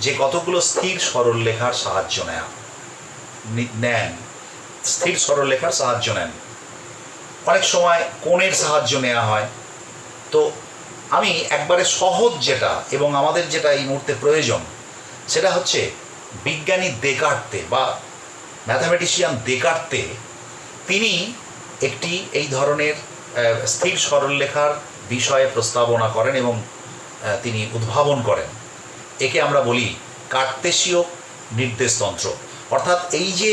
যে কতগুলো স্থির সরলরেখার সাহায্য নেন, স্থির সরলরেখার সাহায্য নেন। অনেক সময় কোণের সাহায্য নেওয়া হয়। তো আমি একবারে সহজ যেটা এবং আমাদের যেটা এই মুহূর্তে প্রয়োজন, সেটা হচ্ছে বিজ্ঞানী দেকার্তে বা ম্যাথামেটিশিয়ান দেকার্তে তিনি একটি এই ধরনের স্থির সরলরেখার বিষয়ে প্রস্তাবনা করেন এবং তিনি উদ্ভাবন করেন। একে আমরা বলি কার্তেশীয় নির্দেশতন্ত্র। অর্থাৎ এই যে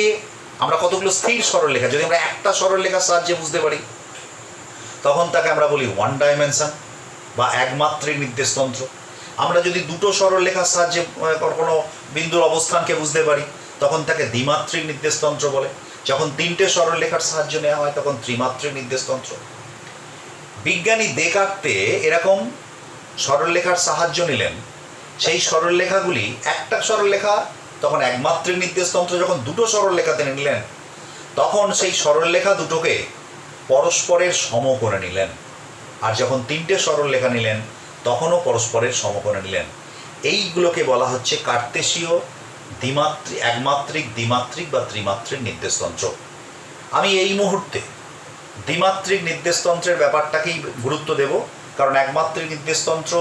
আমরা কতগুলো স্থির সরলরেখা যদি আমরা একটা সরলরেখার সাহায্যে বুঝতে পারি, তখন তাকে আমরা বলি ওয়ান ডাইমেনশন বা একমাত্রিক নির্দেশতন্ত্র। আমরা যদি দুটো সরলরেখার সাহায্যে কোনো বিন্দুর অবস্থানকে বুঝতে পারি, তখন তাকে দ্বিমাত্রিক নির্দেশতন্ত্র বলে। যখন তিনটে সরলরেখার সাহায্য নেওয়া হয় তখন ত্রিমাত্রিক নির্দেশতন্ত্র। বিজ্ঞানী দেকার্তে এরকম সরলরেখার সাহায্য নিলেন। সেই সরলরেখাগুলি একটা সরলরেখা তখন একমাত্রিক নির্দেশতন্ত্র, যখন দুটো সরলরেখাতে নিলেন তখন সেই সরলরেখা দুটোকে পরস্পরের সম করে নিলেন। আর যখন তিনটে সরলরেখা নিলেন তখনও পরস্পরের সম করে নিলেন। এইগুলোকে বলা হচ্ছে কার্তেশীয় একমাত্রিক, দ্বিমাত্রিক বা ত্রিমাত্রিক নির্দেশতন্ত্র। আমি এই মুহূর্তে দ্বিমাত্রিক নির্দেশতন্ত্রের ব্যাপারটাকেই গুরুত্ব দেব, কারণ একমাত্রিক নির্দেশতন্ত্র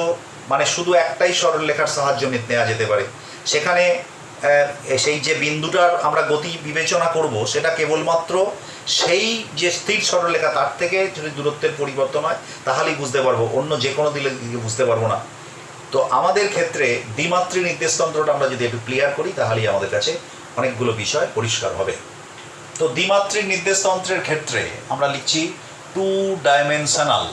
মানে শুধু একটাই সরলরেখার সাহায্য নেওয়া যেতে পারে। সেখানে সেই যে বিন্দুটার আমরা গতি বিবেচনা করব সেটা কেবলমাত্র সেই যে স্থির সরলরেখা তার থেকে যদি দূরত্বের পরিবর্তন হয় তাহলেই বুঝতে পারবো, অন্য যে কোনো দিকে বুঝতে পারবো না। তো আমাদের ক্ষেত্রে দ্বিমাত্রিক নির্দেশতন্ত্রটা আমরা যদি একটু ক্লিয়ার করি তাহলেই আমাদের কাছে অনেকগুলো বিষয় পরিষ্কার হবে। তো দ্বিমাত্রিক নির্দেশতন্ত্রের ক্ষেত্রে আমরা লিখছি two dimensional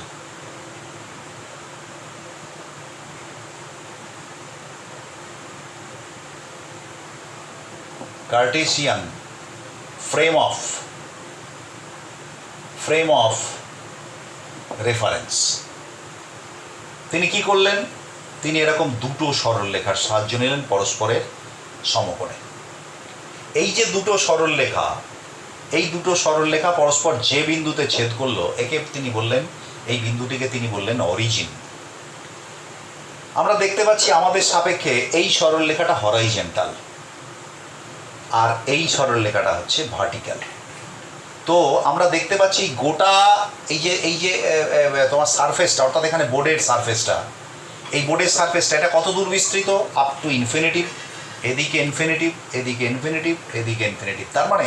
Cartesian frame of reference. তিনি কি করলেন? তিনি এরকম দুটো সরলরেখার সাহায্য নিলেন পরস্পরের সমকোণে। এই যে দুটো সরলরেখা, এই দুটো সরলরেখা পরস্পর যে বিন্দুতে ছেদ করলো একে তিনি বললেন, এই বিন্দুটিকে তিনি বললেন অরিজিন। আমরা দেখতে পাচ্ছি আমাদের সাপেক্ষে এই সরলরেখাটা হরাইজেন্টাল আর এই সরলরেখাটা হচ্ছে ভার্টিক্যাল। তো আমরা দেখতে পাচ্ছি গোটা এই যে তোমার সারফেসটা, অর্থাৎ এখানে বোর্ডের সারফেসটা, এই বোর্ডের সারফেসটা এটা কত দূর বিস্তৃত? Up to infinitive. এদিকে ইনফিনিটিভ, এদিকে ইনফিনিটিভ, এদিকে ইনফিনিটিভ। তার মানে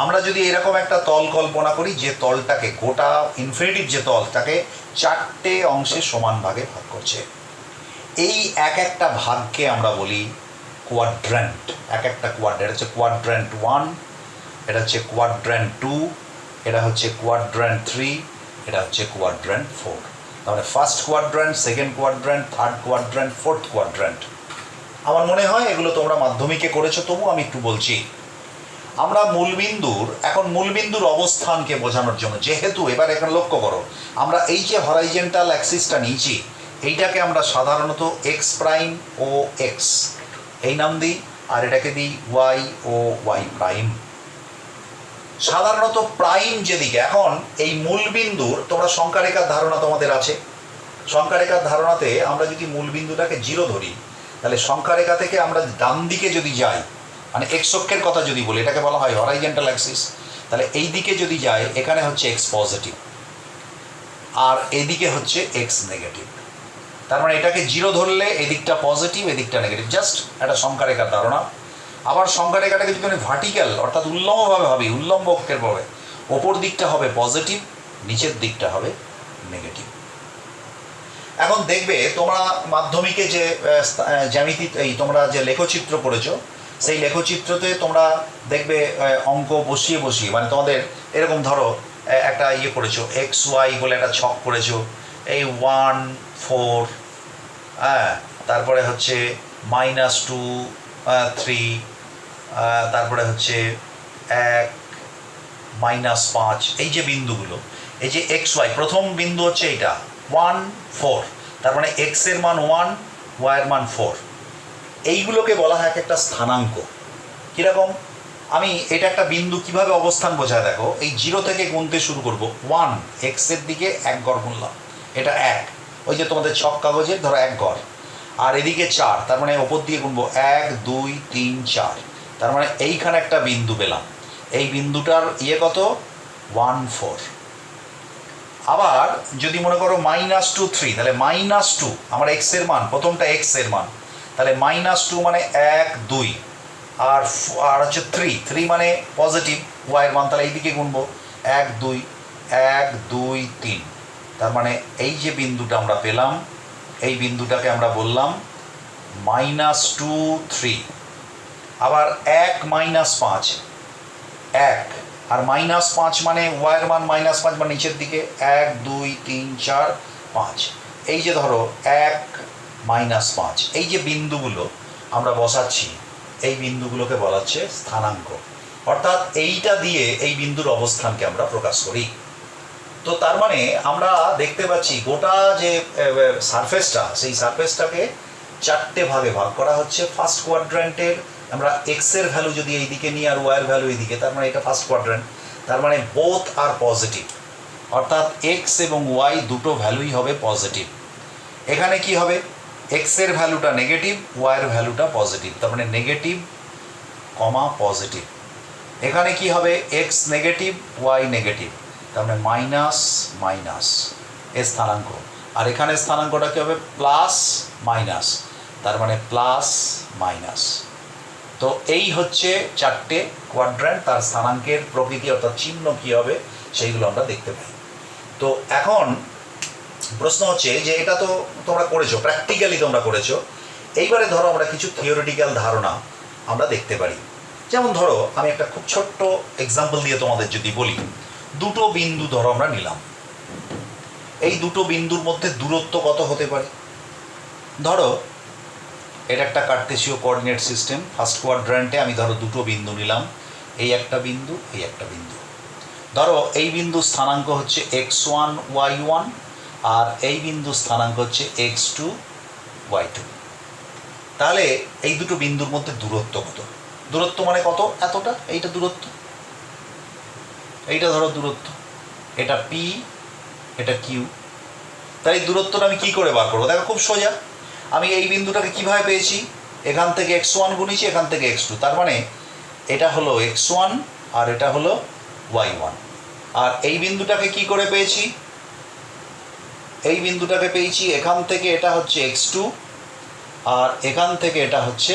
আমরা যদি এরকম একটা তল কল্পনা করি যে তলটাকে, গোটা ইনফিনিটিভ যে তলটাকে চারটে অংশে সমান ভাগে ভাগ করছে, এই এক একটা ভাগকে আমরা বলি কোয়াড্র্যান্ট। এক একটা কোয়াড্র্যান্ট, এটা হচ্ছে কোয়াড্র্যান্ট 1, এটা হচ্ছে কোয়াড্র্যান্ট 2, এটা হচ্ছে কোয়াড্র্যান্ট 3, এটা হচ্ছে কোয়াড্র্যান্ট 4। তাহলে first quadrant, second quadrant, third quadrant, fourth quadrant. আমার মনে হয় এগুলো তোমরা মাধ্যমিকে করেছো, তবু আমি একটু বলছি। আমরা মূলবিন্দুর অবস্থানকে বোঝানোর জন্য, যেহেতু এবার এখানে লক্ষ্য করো আমরা এই যে হরাইজেন্টাল অ্যাক্সিসটা নিয়েছি, এইটাকে আমরা সাধারণত এক্স প্রাইম ও এক্স এই নাম দিই, আর এটাকে দিই ওয়াই ও ওয়াই প্রাইম। সাধারণত প্রাইম যেদিকে, এখন এই মূলবিন্দুর তোমরা সংখ্যারেখার ধারণা তোমাদের আছে। সংখ্যারেখার ধারণাতে আমরা যদি মূলবিন্দুটাকে 0 ধরি, তাহলে সংখ্যারেখা থেকে আমরা ডান দিকে যদি যাই, মানে এক্স অক্ষের কথা যদি বলি, এটাকে বলা হয় হরাইজেন্টাল অ্যাক্সিস। তাহলে এই দিকে যদি যায় এখানে হচ্ছে এক্স পজিটিভ আর এদিকে হচ্ছে এক্স নেগেটিভ। তার মানে এটাকে জিরো ধরলে এদিকটা পজিটিভ এদিকটা নেগেটিভ, জাস্ট একটা সংখ্যা রেখার ধারণা। আবার সংখ্যা রেখাটাকে যদি আমি ভার্টিক্যাল অর্থাৎ উল্লম্বভাবে ভাবি, উল্লম্ব অক্ষের ভাবে, ওপর দিকটা হবে পজিটিভ, নিচের দিকটা হবে নেগেটিভ। এখন দেখবে তোমরা মাধ্যমিকে যে জ্যামিতি এই তোমরা যে লেখচিত্র পড়েছো, সেই লেখচিত্রতে তোমরা দেখবে অঙ্ক বসিয়ে বসিয়ে, মানে তোমাদের এরকম ধরো একটা ইয়ে পড়েছো, এক্স ওয়াই বলে একটা ছক পড়েছো, এই 1 4, হ্যাঁ, তারপরে হচ্ছে -2 3, তারপরে হচ্ছে 1 -5, এই যে বিন্দুগুলো, এই যে এক্স ওয়াই, প্রথম বিন্দু হচ্ছে এইটা 1 4, তার মানে এক্স এর মান 1, ওয়াই এর মান 4। এইগুলোকে বলা হয় একটা স্থানাঙ্ক। কীরকম? আমি এটা একটা বিন্দু কিভাবে অবস্থান বোঝায় দেখো, এই 0 থেকে গুনতে শুরু করব। 1 এক্সের দিকে 1 ঘর গুনলাম, এটা 1, ওই যে তোমাদের ছক কাগজের ধরো 1 ঘর, আর এদিকে 4, তার মানে ওপর দিয়ে গুনবো 1 2 3 4, তার মানে এইখানে একটা বিন্দু পেলাম। এই বিন্দুটার ইয়ে কত? 1 4। আবার যদি মনে করো -2 3, তাহলে -2 আমার এক্স এর মান, প্রথমটা এক্স এর মান, তাহলে -2 মানে 1 2, আর হচ্ছে 3 মানে পজিটিভ ওয়াই এর মান, তাহলে এইদিকে গুনবো 1 2 1 2 3, তার মানে এই যে বিন্দুটা আমরা পেলাম, এই বিন্দুটাকে আমরা বললাম -2 3। আবার 1 -5 1, আর -5 মানে ওয়াইয়ের মান -5 মানে নিচের দিকে 1 2 3 4 5, এই যে ধরো 1 -5, এই যে বিন্দুগুলো আমরা বসাচ্ছি, এই বিন্দুগুলোকে বলা হচ্ছে স্থানাঙ্ক। অর্থাৎ এইটা দিয়ে এই বিন্দুর অবস্থানকে আমরা প্রকাশ করি। তো তার মানে আমরা দেখতে পাচ্ছি গোটা যে সারফেসটা, সেই সারফেসটাকে 4টে ভাগে ভাগ করা হচ্ছে। ফার্স্ট কোয়াড্র্যান্টের আমরা এক্স এর ভ্যালু যদি এইদিকে নিই আর ওয়াই এর ভ্যালু এইদিকে, তার মানে এটা ফার্স্ট কোয়াড্র্যান্ট, তার মানে বোথ আর পজিটিভ, অর্থাৎ এক্স এবং ওয়াই দুটো ভ্যালুই হবে পজিটিভ। এখানে কি হবে? এক্স এর ভ্যালুটা নেগেটিভ, ওয়াই এর ভ্যালুটা পজিটিভ, তার মানে নেগেটিভ কমা পজিটিভ। এখানে কি হবে? এক্স নেগেটিভ ওয়াই নেগেটিভ, তার মানে মাইনাস মাইনাস এ স্থানাঙ্ক। আর এখানে স্থানাঙ্কটা কি হবে? প্লাস মাইনাস, তার মানে প্লাস মাইনাস। তো এই হচ্ছে 4টে কোয়াড্র্যান্ট, তার স্থানাঙ্কের প্রকৃতি অর্থাৎ চিহ্ন কী হবে সেইগুলো আমরা দেখতে পাই। তো এখন প্রশ্ন হচ্ছে যে এটা তো তোমরা করেছো, প্র্যাকটিক্যালি তোমরা করেছো, এইবারে ধরো আমরা কিছু থিওরিটিক্যাল ধারণা আমরা দেখতে পারি। যেমন ধরো আমি একটা খুব ছোট্ট এক্সাম্পল দিয়ে তোমাদের যদি বলি, দুটো বিন্দু ধরো আমরা নিলাম, এই দুটো বিন্দুর মধ্যে দূরত্ব কত হতে পারে? ধরো এটা একটা কার্টেসীয় কোঅর্ডিনেট সিস্টেম, ফার্স্ট কোয়াড্র্যান্টে আমি ধরো দুটো বিন্দু নিলাম, এই একটা বিন্দু, এই একটা বিন্দু। ধরো এই বিন্দু স্থানাঙ্ক হচ্ছে x1 y1, আর এই বিন্দু স্থানাঙ্ক হচ্ছে x2 y2। তাহলে এই দুটো বিন্দুর মধ্যে দূরত্ব কত? দূরত্ব মানে কত? এতটা, এইটা দূরত্ব, এইটা ধরো দূরত্ব, এটা p, এটা q। তাই এই দূরত্বটা আমি কি করে বার করবো? দেখো খুব সোজা, আমি এই বিন্দুটাকে কিভাবে পেয়েছি? এখান থেকে x1 গুণিছি, এখান থেকে x2, তার মানে এটা হলো x1 আর এটা হলো y1। আর এই বিন্দুটাকে কি করে পেয়েছি? এই বিন্দুটাকে পেয়েছি এখান থেকে, এটা হচ্ছে x2 আর এখান থেকে এটা হচ্ছে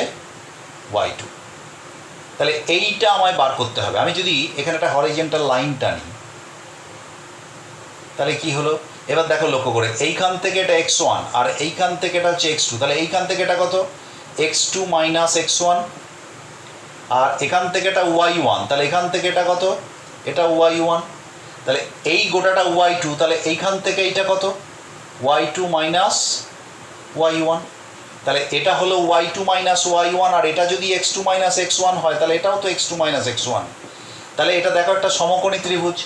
y2। তাহলে এইটা আমায় বার করতে হবে। আমি যদি এখানে একটা হরিজন্টাল লাইন টানি, তাহলে কি হলো? এবার দেখো লক্ষ্য করে, এইখান থেকে এটা x1 আর এইখান থেকে এটা হচ্ছে x2, তাহলে এইখান থেকে এটা কত? x2 মাইনাস x1, আর এখান থেকে এটা y1, তাহলে এখান থেকে এটা কত? এটা y1, তাহলে এই গোটাটা y2, তাহলে এইখান থেকে এইটা কত? y2 মাইনাস y1, তাহলে এটা হলো y2 মাইনাস y1, আর এটা যদি x2 মাইনাস x1 হয় তাহলে এটাও তো x2 মাইনাস x1। তাহলে এটা দেখো একটা সমকোণী ত্রিভুজ,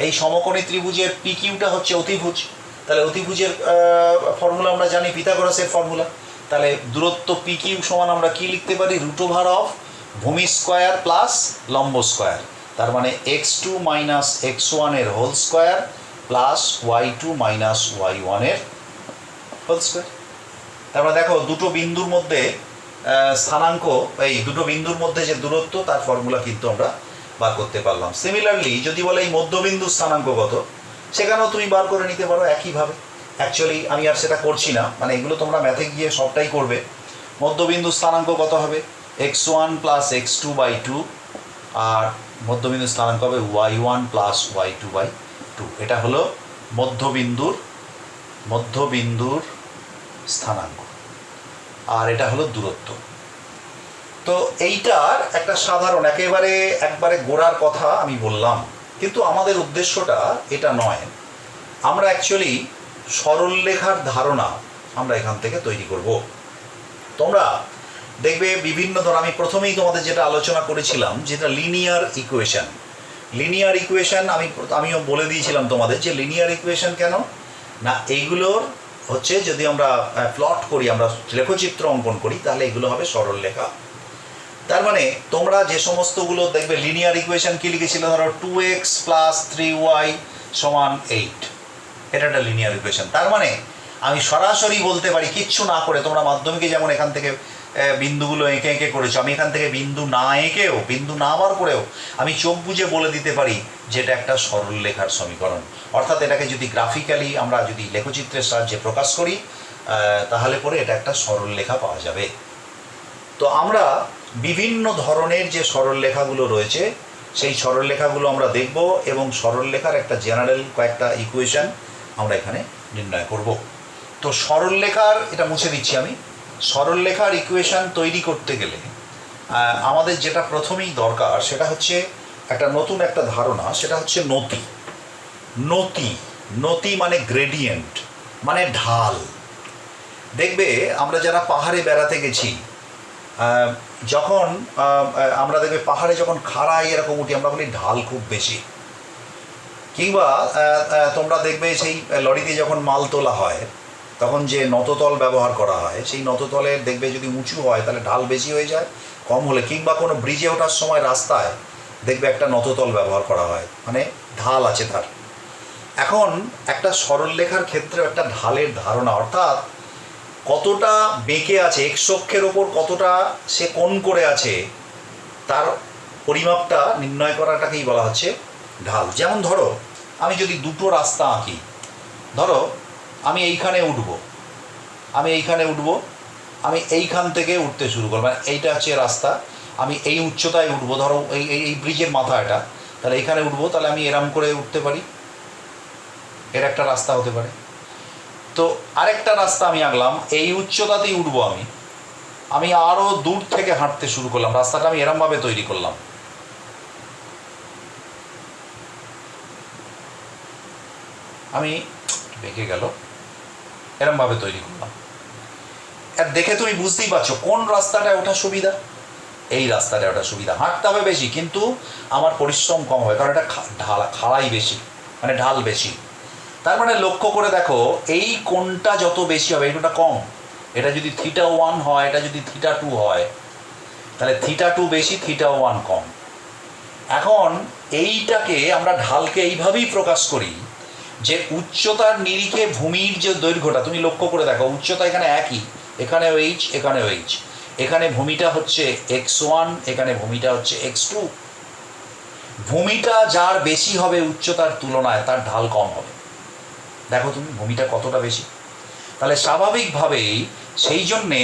এই সমকোণী ত্রিভুজের পিকিউটা হচ্ছে অতিভুজ, তাহলে অতিভুজের ফর্মুলা আমরা জানি, পিথাগোরাসের ফর্মুলা। তাহলে দূরত্ব পিকিউ সমান আমরা কি লিখতে পারি? √ওভার অফ ভূমি স্কোয়ার প্লাস লম্ব স্কোয়ার, তার মানে x2 মাইনাস x1 এর whole square plus y2 minus y1 এর হোল স্কোয়ার। তারপরে দেখো দুটো বিন্দুর মধ্যে স্থানাঙ্ক, এই দুটো বিন্দুর মধ্যে যে দূরত্ব তার ফর্মুলা কিন্তু আমরা বার করতে পারলাম। সিমিলারলি যদি বলে এই মধ্যবিন্দুর স্থানাঙ্ক কত, সেখানেও তুমি বার করে নিতে পারো একইভাবে। অ্যাকচুয়ালি আমি আর সেটা করছি না, মানে এগুলো তোমরা ম্যাথে গিয়ে সবটাই করবে। মধ্যবিন্দু স্থানাঙ্ক কত হবে? x1 প্লাস x2/2, আর মধ্যবিন্দু স্থানাঙ্ক হবে y1 প্লাস y2/2। এটা হলো মধ্যবিন্দুর স্থানাঙ্ক, আর এটা হলো দূরত্ব। তো এইটার একটা সাধারণ একবারে গোড়ার কথা আমি বললাম, কিন্তু আমাদের উদ্দেশ্যটা এটা নয়। আমরা অ্যাকচুয়ালি সরলরেখার ধারণা আমরা এখান থেকে তৈরি করব। তোমরা দেখবে বিভিন্ন আমি প্রথমেই তোমাদের যেটা আলোচনা করেছিলাম, যেটা লিনিয়ার ইকুয়েশন, আমিও বলে দিয়েছিলাম তোমাদের যে লিনিয়ার ইকুয়েশন কেন না, এইগুলোর হচ্ছে যদি আমরা প্লট করি, আমরা লেখচিত্র অঙ্কন করি, তাহলে এগুলো হবে সরল রেখা। তার মানে তোমরা যে সমস্তগুলো দেখবে লিনিয়ার ইকুয়েশন কি লিখেছিল, ধরো 2x প্লাস 3y সমান 8, এটা একটা লিনিয়ার ইকুয়েশন। তার মানে আমি সরাসরি বলতে পারি, কিচ্ছু না করে, তোমরা মাধ্যমিকে যেমন এখান থেকে বিন্দুগুলো এঁকে এঁকে করেছো, আমি এখান থেকে বিন্দু না বার করেও আমি চোখ বুজে বলে দিতে পারি যেটা একটা সরলরেখার সমীকরণ। অর্থাৎ এটাকে যদি গ্রাফিক্যালি আমরা যদি লেখচিত্রের সাহায্যে প্রকাশ করি, তাহলে পরে এটা একটা সরলরেখা পাওয়া যাবে। তো আমরা বিভিন্ন ধরনের যে সরলরেখাগুলো রয়েছে, সেই সরলরেখাগুলো আমরা দেখব, এবং সরলরেখার একটা জেনারেল কয়েকটা ইকুয়েশন আমরা এখানে নির্ণয় করব। তো সরলরেখার, এটা মুছে দিচ্ছি আমি, সরলরেখার ইকুয়েশন তৈরি করতে গেলে আমাদের যেটা প্রথমেই দরকার সেটা হচ্ছে নতুন একটা ধারণা, সেটা হচ্ছে নতি মানে গ্রেডিয়েন্ট, মানে ঢাল। দেখবে আমরা যারা পাহাড়ে বেড়াতে গেছি, যখন আমরা দেখবে পাহাড়ে যখন খাড়াই এরকম উঠি, আমরা বলি ঢাল খুব বেশি। কিংবা তোমরা দেখবে সেই লরিতে যখন মাল তোলা হয়, তখন যে নততল ব্যবহার করা হয়, সেই নততলের দেখবে যদি উঁচু হয় তাহলে ঢাল বেশি হয়ে যায়, কম হলে, কিংবা কোনো ব্রিজে ওঠার সময় রাস্তায় দেখবে একটা নততল ব্যবহার করা হয়, মানে ঢাল আছে তার। এখন একটা সরলরেখার ক্ষেত্রে একটা ঢালের ধারণা, অর্থাৎ কতটা বেঁকে আছে, এক্স অক্ষের ওপর কতটা সে কোণ করে আছে, তার পরিমাপটা নির্ণয় করাটাকেই বলা হচ্ছে ঢাল। যেমন ধরো আমি যদি দুটো রাস্তা আঁকি, ধরো আমি এইখানে উঠবো, আমি এইখান থেকে উঠতে শুরু করবো, মানে এইটা হচ্ছে রাস্তা, আমি এই উচ্চতায় উঠবো, ধরো এই ব্রিজের মাথা এটা, তাহলে এইখানে উঠবো, তাহলে আমি এরম করে উঠতে পারি, এর একটা রাস্তা হতে পারে। তো আরেকটা রাস্তা আমি আঁকলাম, এই উচ্চতাতেই উঠবো, আমি আরও দূর থেকে হাঁটতে শুরু করলাম, রাস্তাটা আমি এরমভাবে তৈরি করলাম, আমি বেঁকে গেল, এরমভাবে তৈরি করলাম। আর দেখে তুমি বুঝতেই পারছো কোন রাস্তাটায় ওঠা সুবিধা, এই রাস্তাটায় ওঠা সুবিধা। হাঁটতে হবে বেশি, কিন্তু আমার পরিশ্রম কম হবে, কারণ এটা খাড়াই বেশি, মানে ঢাল বেশি। তার মানে লক্ষ্য করে দেখো, এই কোণটা যত বেশি হবে, এইটা কম, এটা যদি θ1 হয়, এটা যদি θ2 হয়, তাহলে θ2 বেশি, θ1 কম। এখন এইটাকে আমরা ঢালকে এইভাবেই প্রকাশ করি যে উচ্চতার নিরিখে ভূমির যে দৈর্ঘ্যটা, তুমি লক্ষ্য করে দেখো, উচ্চতা এখানে একই, এখানেও এইচ, এখানেও এইচ, এখানে ভূমিটা হচ্ছে x1, এখানে ভূমিটা হচ্ছে x2। ভূমিটা যার বেশি হবে উচ্চতার তুলনায়, তার ঢাল কম হবে। দেখো তুমি ভূমিটা কতটা বেশি, তাহলে স্বাভাবিকভাবেই সেই জন্যে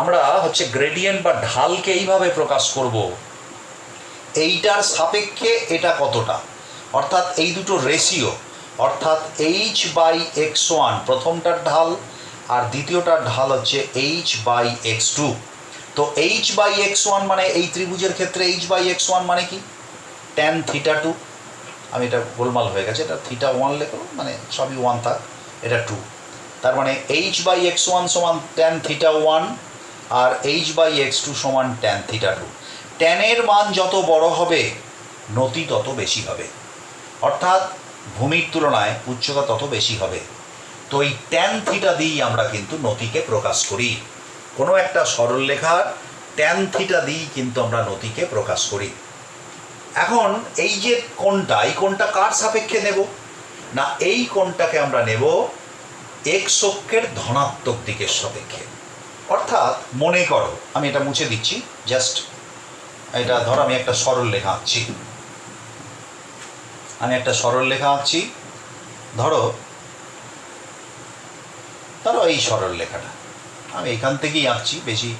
আমরা হচ্ছে গ্রেডিয়েন্ট বা ঢালকে এইভাবে প্রকাশ করব, এইটার সাপেক্ষে এটা কতটা, অর্থাৎ এই দুটো রেশিও, অর্থাৎ h/x1 প্রথমটার ঢাল, আর দ্বিতীয়টার ঢাল হচ্ছে h/x2। তো h/x1 মানে এই ত্রিভুজের ক্ষেত্রে h/x1 মানে কি, tan θ2, আমি এটা গোলমাল হয়ে গেছে, এটা θ1 লেখো, মানে সবই 1 থাক, এটা 2, তার মানে h/x1 সমান tan θ1, আর h/x2 সমান tan θ2। ট্যানের মান যত বড় হবে, নতি তত বেশি হবে, অর্থাৎ ভূমির তুলনায় উচ্চতা তত বেশি হবে। তো এই tan θ দিয়েই আমরা কিন্তু নতিকে প্রকাশ করি, কোনো একটা সরলরেখার tan θ দিয়েই কিন্তু আমরা নতিকে প্রকাশ করি। এখন এই যে কোণটা, এই কোণটা কার সাপেক্ষে নেব না, এই কোণটাকে আমরা নেব এক্স অক্ষের ধনাত্মক দিকের সাপেক্ষে। অর্থাৎ মনে করো, আমি এটা মুছে দিচ্ছি, জাস্ট এটা ধরো আমি একটা সরলরেখা আঁকছি, ধরো ধরো এই সরল লেখাটা আমি এখান থেকেই আঁকছি, বেশি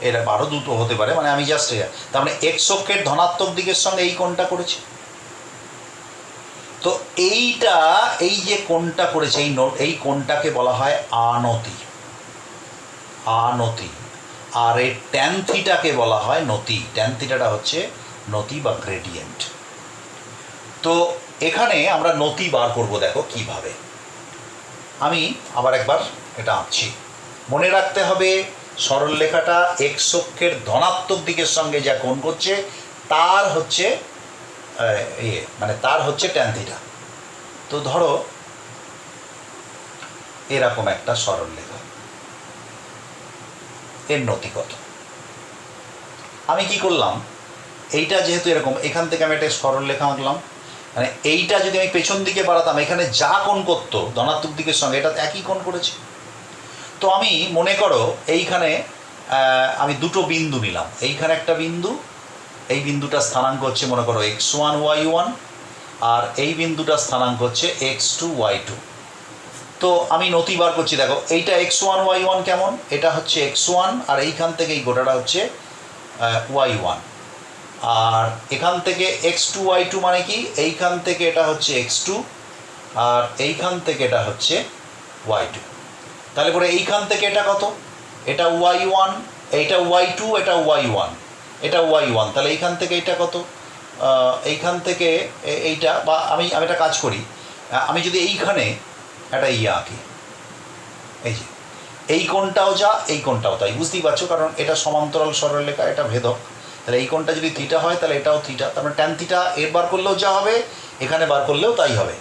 এর আরও দুটো হতে পারে, মানে আমি জাস্ট তার মানে এক্স অক্ষের ধনাত্মক দিকের সঙ্গে এই কোণটা করেছি। তো এইটা এই যে কোণটা করেছে এই কোণটাকে বলা হয় আনতি, আনতি। আর এই ট্যান থিটাকে বলা হয় নতি। ট্যান থিটাটা হচ্ছে নতি বা গ্রেডিয়েন্ট। তো এখানে আমরা নতি বার করব, দেখো কিভাবে। আমি আবার একবার এটা আঁকছি। মনে রাখতে হবে সরল লেখাটা এক্স অক্ষের ধনাত্মক দিকের সঙ্গে যা কোণ করছে তার হচ্ছে মানে তার হচ্ছে ট্যান থিটা। তো ধরো এরকম একটা সরল লেখা, এর নতি কত। আমি কি করলাম, এইটা যেহেতু এরকম, এখান থেকে আমি একটা সরল লেখা আঁকলাম, মানে এইটা যদি আমি পেছন দিকে বাড়াতাম এখানে যা কোণ করতো ধনাত্মক দিকের সঙ্গে এটা একই কোণ করেছে। তো আমি মনে করো এইখানে আমি দুটো বিন্দু নিলাম, এইখানে একটা বিন্দু, এই বিন্দুটা স্থানাঙ্ক হচ্ছে মনে করো x1 y1, আর এই বিন্দুটা স্থানাঙ্ক হচ্ছে x2 y2। তো আমি নতি বার করছি, দেখো এইটা x1 y1 কেমন, এটা হচ্ছে x1 আর এইখান থেকে এই গোটাটা হচ্ছে y1, আর এখান থেকে x2 y2 মানে কি, এইখান থেকে এটা হচ্ছে x2 আর এইখান থেকে এটা হচ্ছে y2। তাহলে পরে এইখান থেকে এটা কত, এটা y1, এইটা y2, এটা y1, এটা y1, তাহলে এইখান থেকে এটা কত, এইখান থেকে এইটা, বা আমি একটা কাজ করি, আমি যদি এইখানে একটা আঁকি, এই যে এই কোণটাও যা এই কোণটাও তাই, বুঝতেই পারছো, কারণ এটা সমান্তরাল সরলরেখা, এটা ভেদক। তাহলে এই কোণটা যদি থিটা হয় তাহলে এটাও থিটা, তার মানে ট্যান থিটা এর বার করলেও যা হবে এখানে বার করলেও তাই হবে।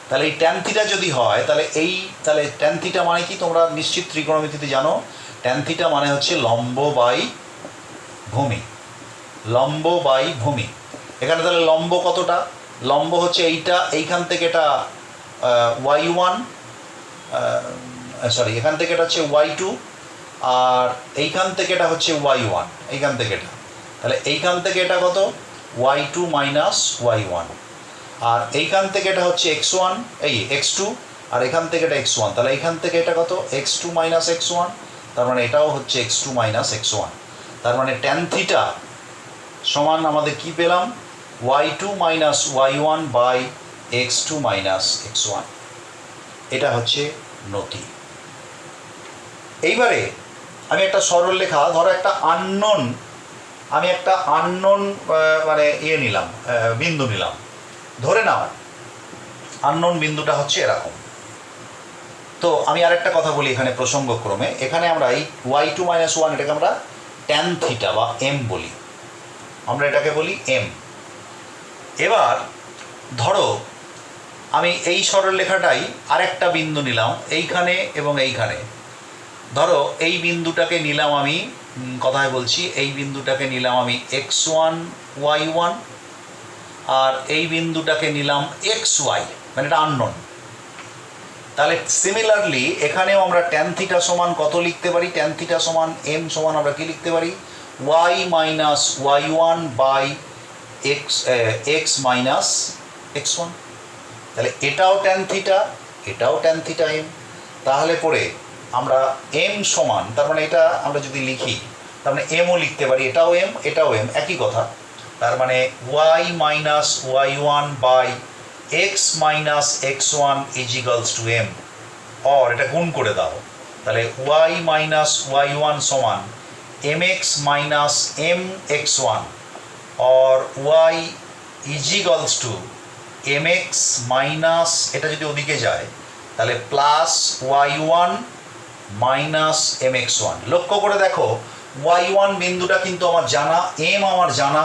তাহলে এই ট্যান থিটা যদি হয় তাহলে ট্যান থিটা মানে কি, তোমরা নিশ্চিত ত্রিকোণমিতিতে জানো, ট্যান থিটা মানে হচ্ছে লম্ব বাই ভূমি, লম্ব বাই ভূমি। এখানে তাহলে লম্ব কতটা, লম্ব হচ্ছে এইটা, এইখান থেকে এটা y1, সরি এখান থেকে এটা হচ্ছে y2, আর এইখান থেকে এটা হচ্ছে y1, এইখান থেকে এটা, তাহলে এইখান থেকে এটা কত y2 মাইনাস y1, আর এইখান থেকে এটা হচ্ছে x1, এই x2, আর এখান থেকে এটা x1, তাহলে এইখান থেকে এটা কত x2 মাইনাস x1, তার মানে এটাও হচ্ছে x2 মাইনাস x1। তার মানে ট্যান থিটা সমান আমাদের কি পেলাম, y2 minus y1 by x2 minus x1। এটা হচ্ছে নতি। এইবারে আমি একটা সরল লেখা, ধরো একটা আননোন, আমি একটা আননোন মানে নিলাম, বিন্দু নিলাম, ধরে নাও আননোন বিন্দুটা হচ্ছে এরকম। তো আমি আরেকটা কথা বলি এখানে প্রসঙ্গক্রমে, এখানে আমরা এই y2 মাইনাস 1 এটাকে আমরা ট্যান থিটা বা m বলি, আমরা এটাকে বলি m। এবার ধরো আমি এই সরলরেখাটাই আরেকটা বিন্দু নিলাম এইখানে এবং এইখানে, ধরো এই বিন্দুটাকে নিলাম আমি, কথায় বলছি, এই বিন্দুটাকে নিলাম আমি x1 y1, আর এই বিন্দুটাকে নিলাম xy, মানে এটা আননোন। তাহলে সিমিলারলি এখানেও আমরা ট্যান থিটা সমান কত লিখতে পারি, ট্যান থিটা সমান m সমান আমরা কি লিখতে পারি, y minus y1 by x minus x1। তাহলে এটাও ট্যান থিটা, এটাও ট্যান থিটা m। তাহলে পরে আমরা m সমান, তার মানে এটা আমরা যদি লিখি তার মানে mও লিখতে পারি, এটাও m এটাও m, একই কথা। তার মানে y minus y1 by x minus x1 is equals to m, or এটা গুণ করে দাও, তাহলে y মাইনাস y1 সমান mx minus mx1, or y is equals two mx minus, এটা যদি ওদিকে যায় তাহলে প্লাস y1 মাইনাস mx1। লক্ষ্য করে দেখো y1 বিন্দুটা কিন্তু আমার জানা, m আমার জানা,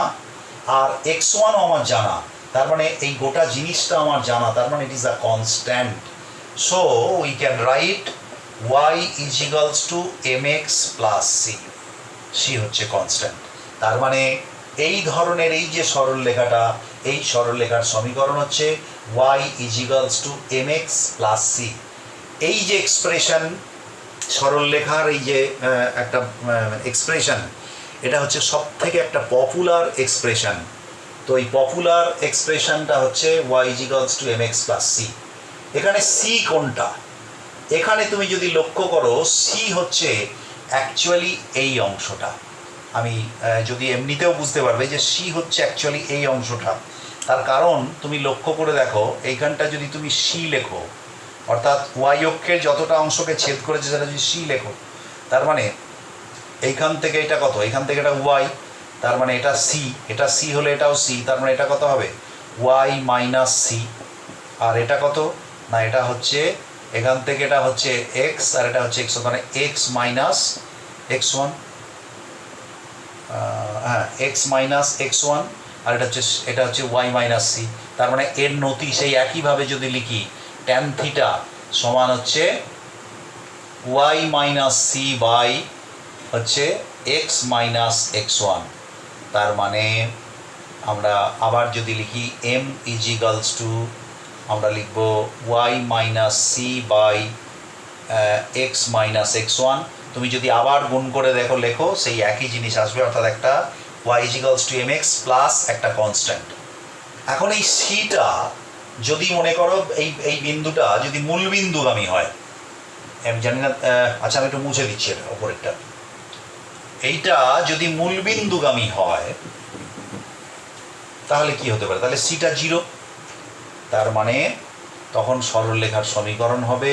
আর x1ও আমার জানা, তার মানে এই গোটা জিনিসটা আমার জানা, তার মানে it is a constant. So we can write y is equals two mx plus c হচ্ছে কনস্ট্যান্ট। তার মানে এই ধরনের এই যে সরলরেখাটা, এই সরলরেখার সমীকরণ হচ্ছে y is equals two mx plus c। এই যে এক্সপ্রেশন, সরলরেখার এই যে একটা এক্সপ্রেশন, এটা হচ্ছে সব থেকে একটা পপুলার এক্সপ্রেশন। তো এই পপুলার এক্সপ্রেশনটা হচ্ছে y is equals two mx plus c। এখানে c কোনটা, এখানে তুমি যদি লক্ষ্য করো সি হচ্ছে অ্যাকচুয়ালি এই অংশটা, আমি যদি এমনিতেও বুঝতে পারবে যে সি হচ্ছে অ্যাকচুয়ালি এই অংশটা। তার কারণ তুমি লক্ষ্য করে দেখো এইখানটা যদি তুমি সি লেখো, অর্থাৎ ওয়াই অক্ষের যতটা অংশকে ছেদ করেছে সেটা যদি সি লেখো, তার মানে এইখান থেকে এটা কত, এইখান থেকে এটা ওয়াই, তার মানে এটা সি হলে এটাও সি, তার মানে এটা কত হবে ওয়াই মাইনাস সি। আর এটা কত না, এটা হচ্ছে এখান থেকে এটা হচ্ছে এক্স আর এটা হচ্ছে এক্স, মানে এক্স মাইনাস এক্স ওয়ান, হ্যাঁ এক্স মাইনাস এক্স ওয়ান, আর এটা হচ্ছে ওয়াই মাইনাস সি। তার মানে এর নতি সেই একইভাবে যদি লিখি ট্যান থিটা সমান হচ্ছে ওয়াই মাইনাস সি বাই হচ্ছে এক্স মাইনাস এক্স ওয়ান। তার মানে আমরা আবার যদি লিখি এম ইজিক্যালস টু আমরা লিখব y minus c by x minus x one. তুমি যদি আবার গুণ করে দেখো লেখো সেই একই জিনিস আসবে, অর্থাৎ একটা y ইজিক্যালস to m x plus একটা কনস্ট্যান্ট। এখন এই সিটা যদি মনে করো এই বিন্দুটা যদি মূলবিন্দুগামী হয়, আমি জানি না, আচ্ছা আমি একটু মুছে দিচ্ছি এটা ওপরেরটা, এইটা যদি মূলবিন্দুগামী হয় তাহলে কি হতে পারে, তাহলে সিটা জিরো। তার মানে তখন সরলরেখার সমীকরণ হবে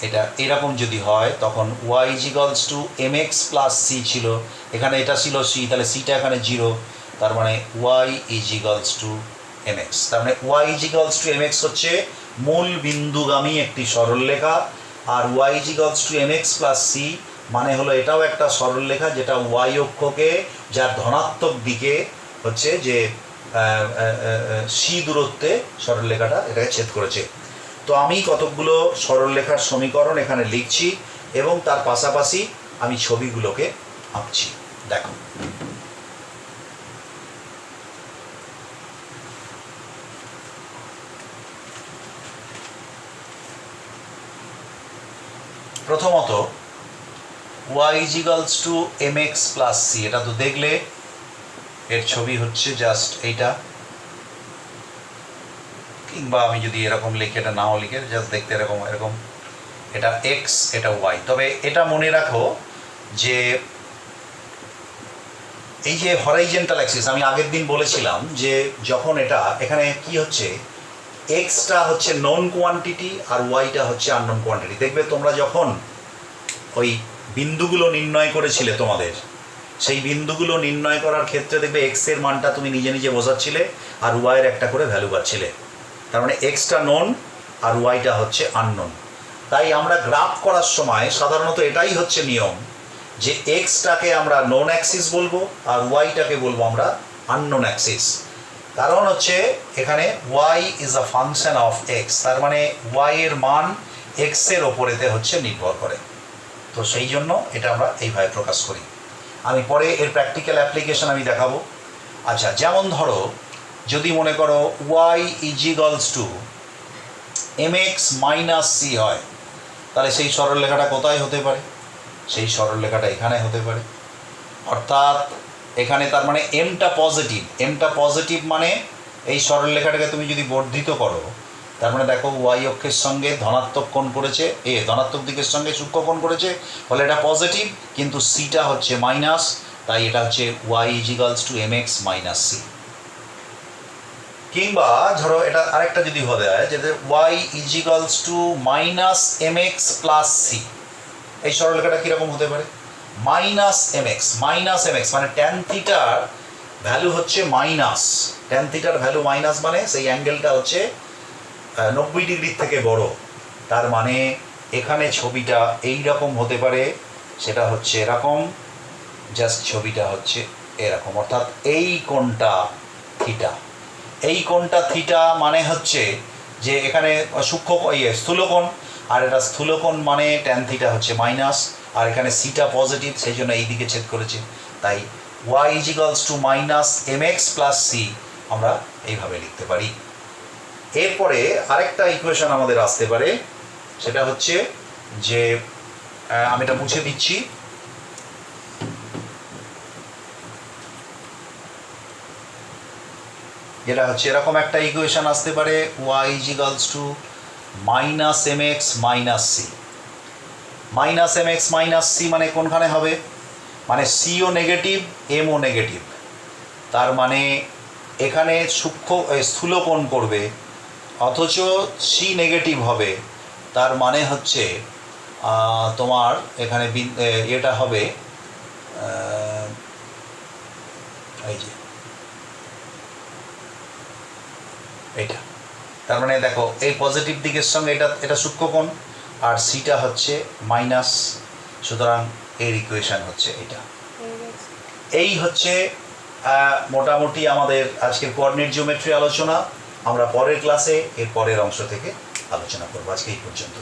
এটা এরকম যদি হয়, তখন y ইজিক্যালস to m x plus c ছিল, এখানে এটা ছিল সি, তাহলে সিটা এখানে জিরো, তার মানে ওয়াই ইজিক্যালস টু এম এক্স। তার মানে ওয়াই ইজিক্যালস টু এম এক্স হচ্ছে মূল বিন্দুগামী একটি সরলরেখা, আর y ইজিক্যালস to m x plus c মানে হলো এটাও একটা সরলরেখা যেটা ওয়াই অক্ষকে যার ধনাত্মক দিকে হচ্ছে যে সি দূরত্বে সরলরেখাটা এটাকে ছেদ করেছে। তো আমি কতকগুলো সরলরেখার সমীকরণ এখানে লিখছি এবং তার পাশাপাশি আমি ছবিগুলোকে আঁকছি। দেখো প্রথমত y ইজিক্যালস to m x plus c, এটা তো দেখলে এর ছবি হচ্ছে জাস্ট এইটা, কিংবা আমি যদি এরকম লিখে এটা নাও লিখে জাস্ট দেখতে এরকম এরকম, এটা এক্স এটা ওয়াই। তবে এটা মনে রাখো যে এই যে হরাইজেন্টাল অ্যাক্সিস আমি আগের দিন বলেছিলাম যে যখন এটা এখানে কি হচ্ছে, এক্সটা হচ্ছে নন কোয়ান্টিটি আর ওয়াইটা হচ্ছে আননোন কোয়ান্টিটি। দেখবে তোমরা যখন ওই বিন্দুগুলো নির্ণয় করেছিলে তোমাদের, সেই বিন্দুগুলো নির্ণয় করার ক্ষেত্রে দেখবে এক্সের মানটা তুমি নিজে নিজে বোঝাচ্ছিলে আর ওয়াইয়ের একটা করে ভ্যালু পাচ্ছিলে। তার মানে এক্সটা নন আর ওয়াইটা হচ্ছে আননোন। তাই আমরা গ্রাফ করার সময় সাধারণত এটাই হচ্ছে নিয়ম যে এক্সটাকে আমরা নন অ্যাক্সিস বলবো আর ওয়াইটাকে বলবো আমরা আননোন অ্যাক্সিস। কারণ হচ্ছে এখানে y is a function of x, তার মানে ওয়াইয়ের মান এক্সের ওপরেতে হচ্ছে নির্ভর করে। তো সেই জন্য এটা আমরা এইভাবে প্রকাশ করি। আমি পরে এর প্র্যাকটিক্যাল অ্যাপ্লিকেশন আমি দেখাবো। আচ্ছা, যেমন ধরো যদি মনে করো y ইজিক্যালস to m x minus c হয়, তাহলে সেই সরলরেখাটা কোথায় হতে পারে, সেই সরলরেখাটা এখানে হতে পারে। অর্থাৎ এখানে তার মানে এমটা পজিটিভ মানে এই সরলরেখাটাকে তুমি যদি বর্ধিত করো, তার মানে দেখো ওয়াই অক্ষের সঙ্গে ধনাত্মক কোণ করেছে, ধনাত্মক দিকের সঙ্গে সূক্ষ্ম কোণ করেছে, ফলে এটা পজিটিভ, কিন্তু সিটা হচ্ছে মাইনাস, তাই এটা হচ্ছে y ইজিক্যালস to m x minus c. কিংবা ধরো এটা আরেকটা যদি হতে হয় যে y ইজিক্যালস to minus m x plus c, এই সরলরেখাটা কীরকম হতে পারে, মাইনাস এম এক্স মানে ট্যান থিটার ভ্যালু হচ্ছে মাইনাস, ট্যান থিটার ভ্যালু মাইনাস মানে সেই অ্যাঙ্গেলটা হচ্ছে 90 ডিগ্রির থেকে বড়। তার মানে এখানে ছবিটা এই রকম হতে পারে, সেটা হচ্ছে এরকম, জাস্ট ছবিটা হচ্ছে এরকম, অর্থাৎ এই কোণটা থিটা, এই কোণটা থিটা মানে হচ্ছে যে এখানে সূক্ষ্ম স্থূলকোণ, আর এটা স্থূলকোণ মানে ট্যান থিটা হচ্ছে মাইনাস, আর এখানে সিটা পজিটিভ, সেই জন্য এই দিকে ছেদ করেছে। তাই y ইজিক্যালস to minus m x plus c আমরা এইভাবে লিখতে পারি। এরপরে আরেকটা ইকুয়েশন আমাদের আসতে পারে, সেটা হচ্ছে যে আমি এটা মুছে দিচ্ছি, যেটা হচ্ছে এরকম একটা ইকুয়েশন আসতে পারে y ইজিক্যালস to minus m x minus c. Minus m x minus c মানে কোনখানে হবে? মানে সিও নেগেটিভ, এমও নেগেটিভ, তার মানে এখানে সূক্ষ্ম স্থূলকোণ করবে, অথচ সি নেগেটিভ হবে। তার মানে হচ্ছে তোমার এখানে এটা হবে এই যে এটা, তার মানে দেখো এই পজিটিভ দিকের সঙ্গে এটা সূক্ষ্মকোণ, আর সিটা হচ্ছে মাইনাস, সুতরাং এর ইকুয়েশন হচ্ছে এটা। এই হচ্ছে মোটামুটি আমাদের আজকের কোঅর্ডিনেট জিওমেট্রি আলোচনা। আমরা পরের ক্লাসে এর পরের অংশ থেকে আলোচনা করবো। আজকে এই পর্যন্ত।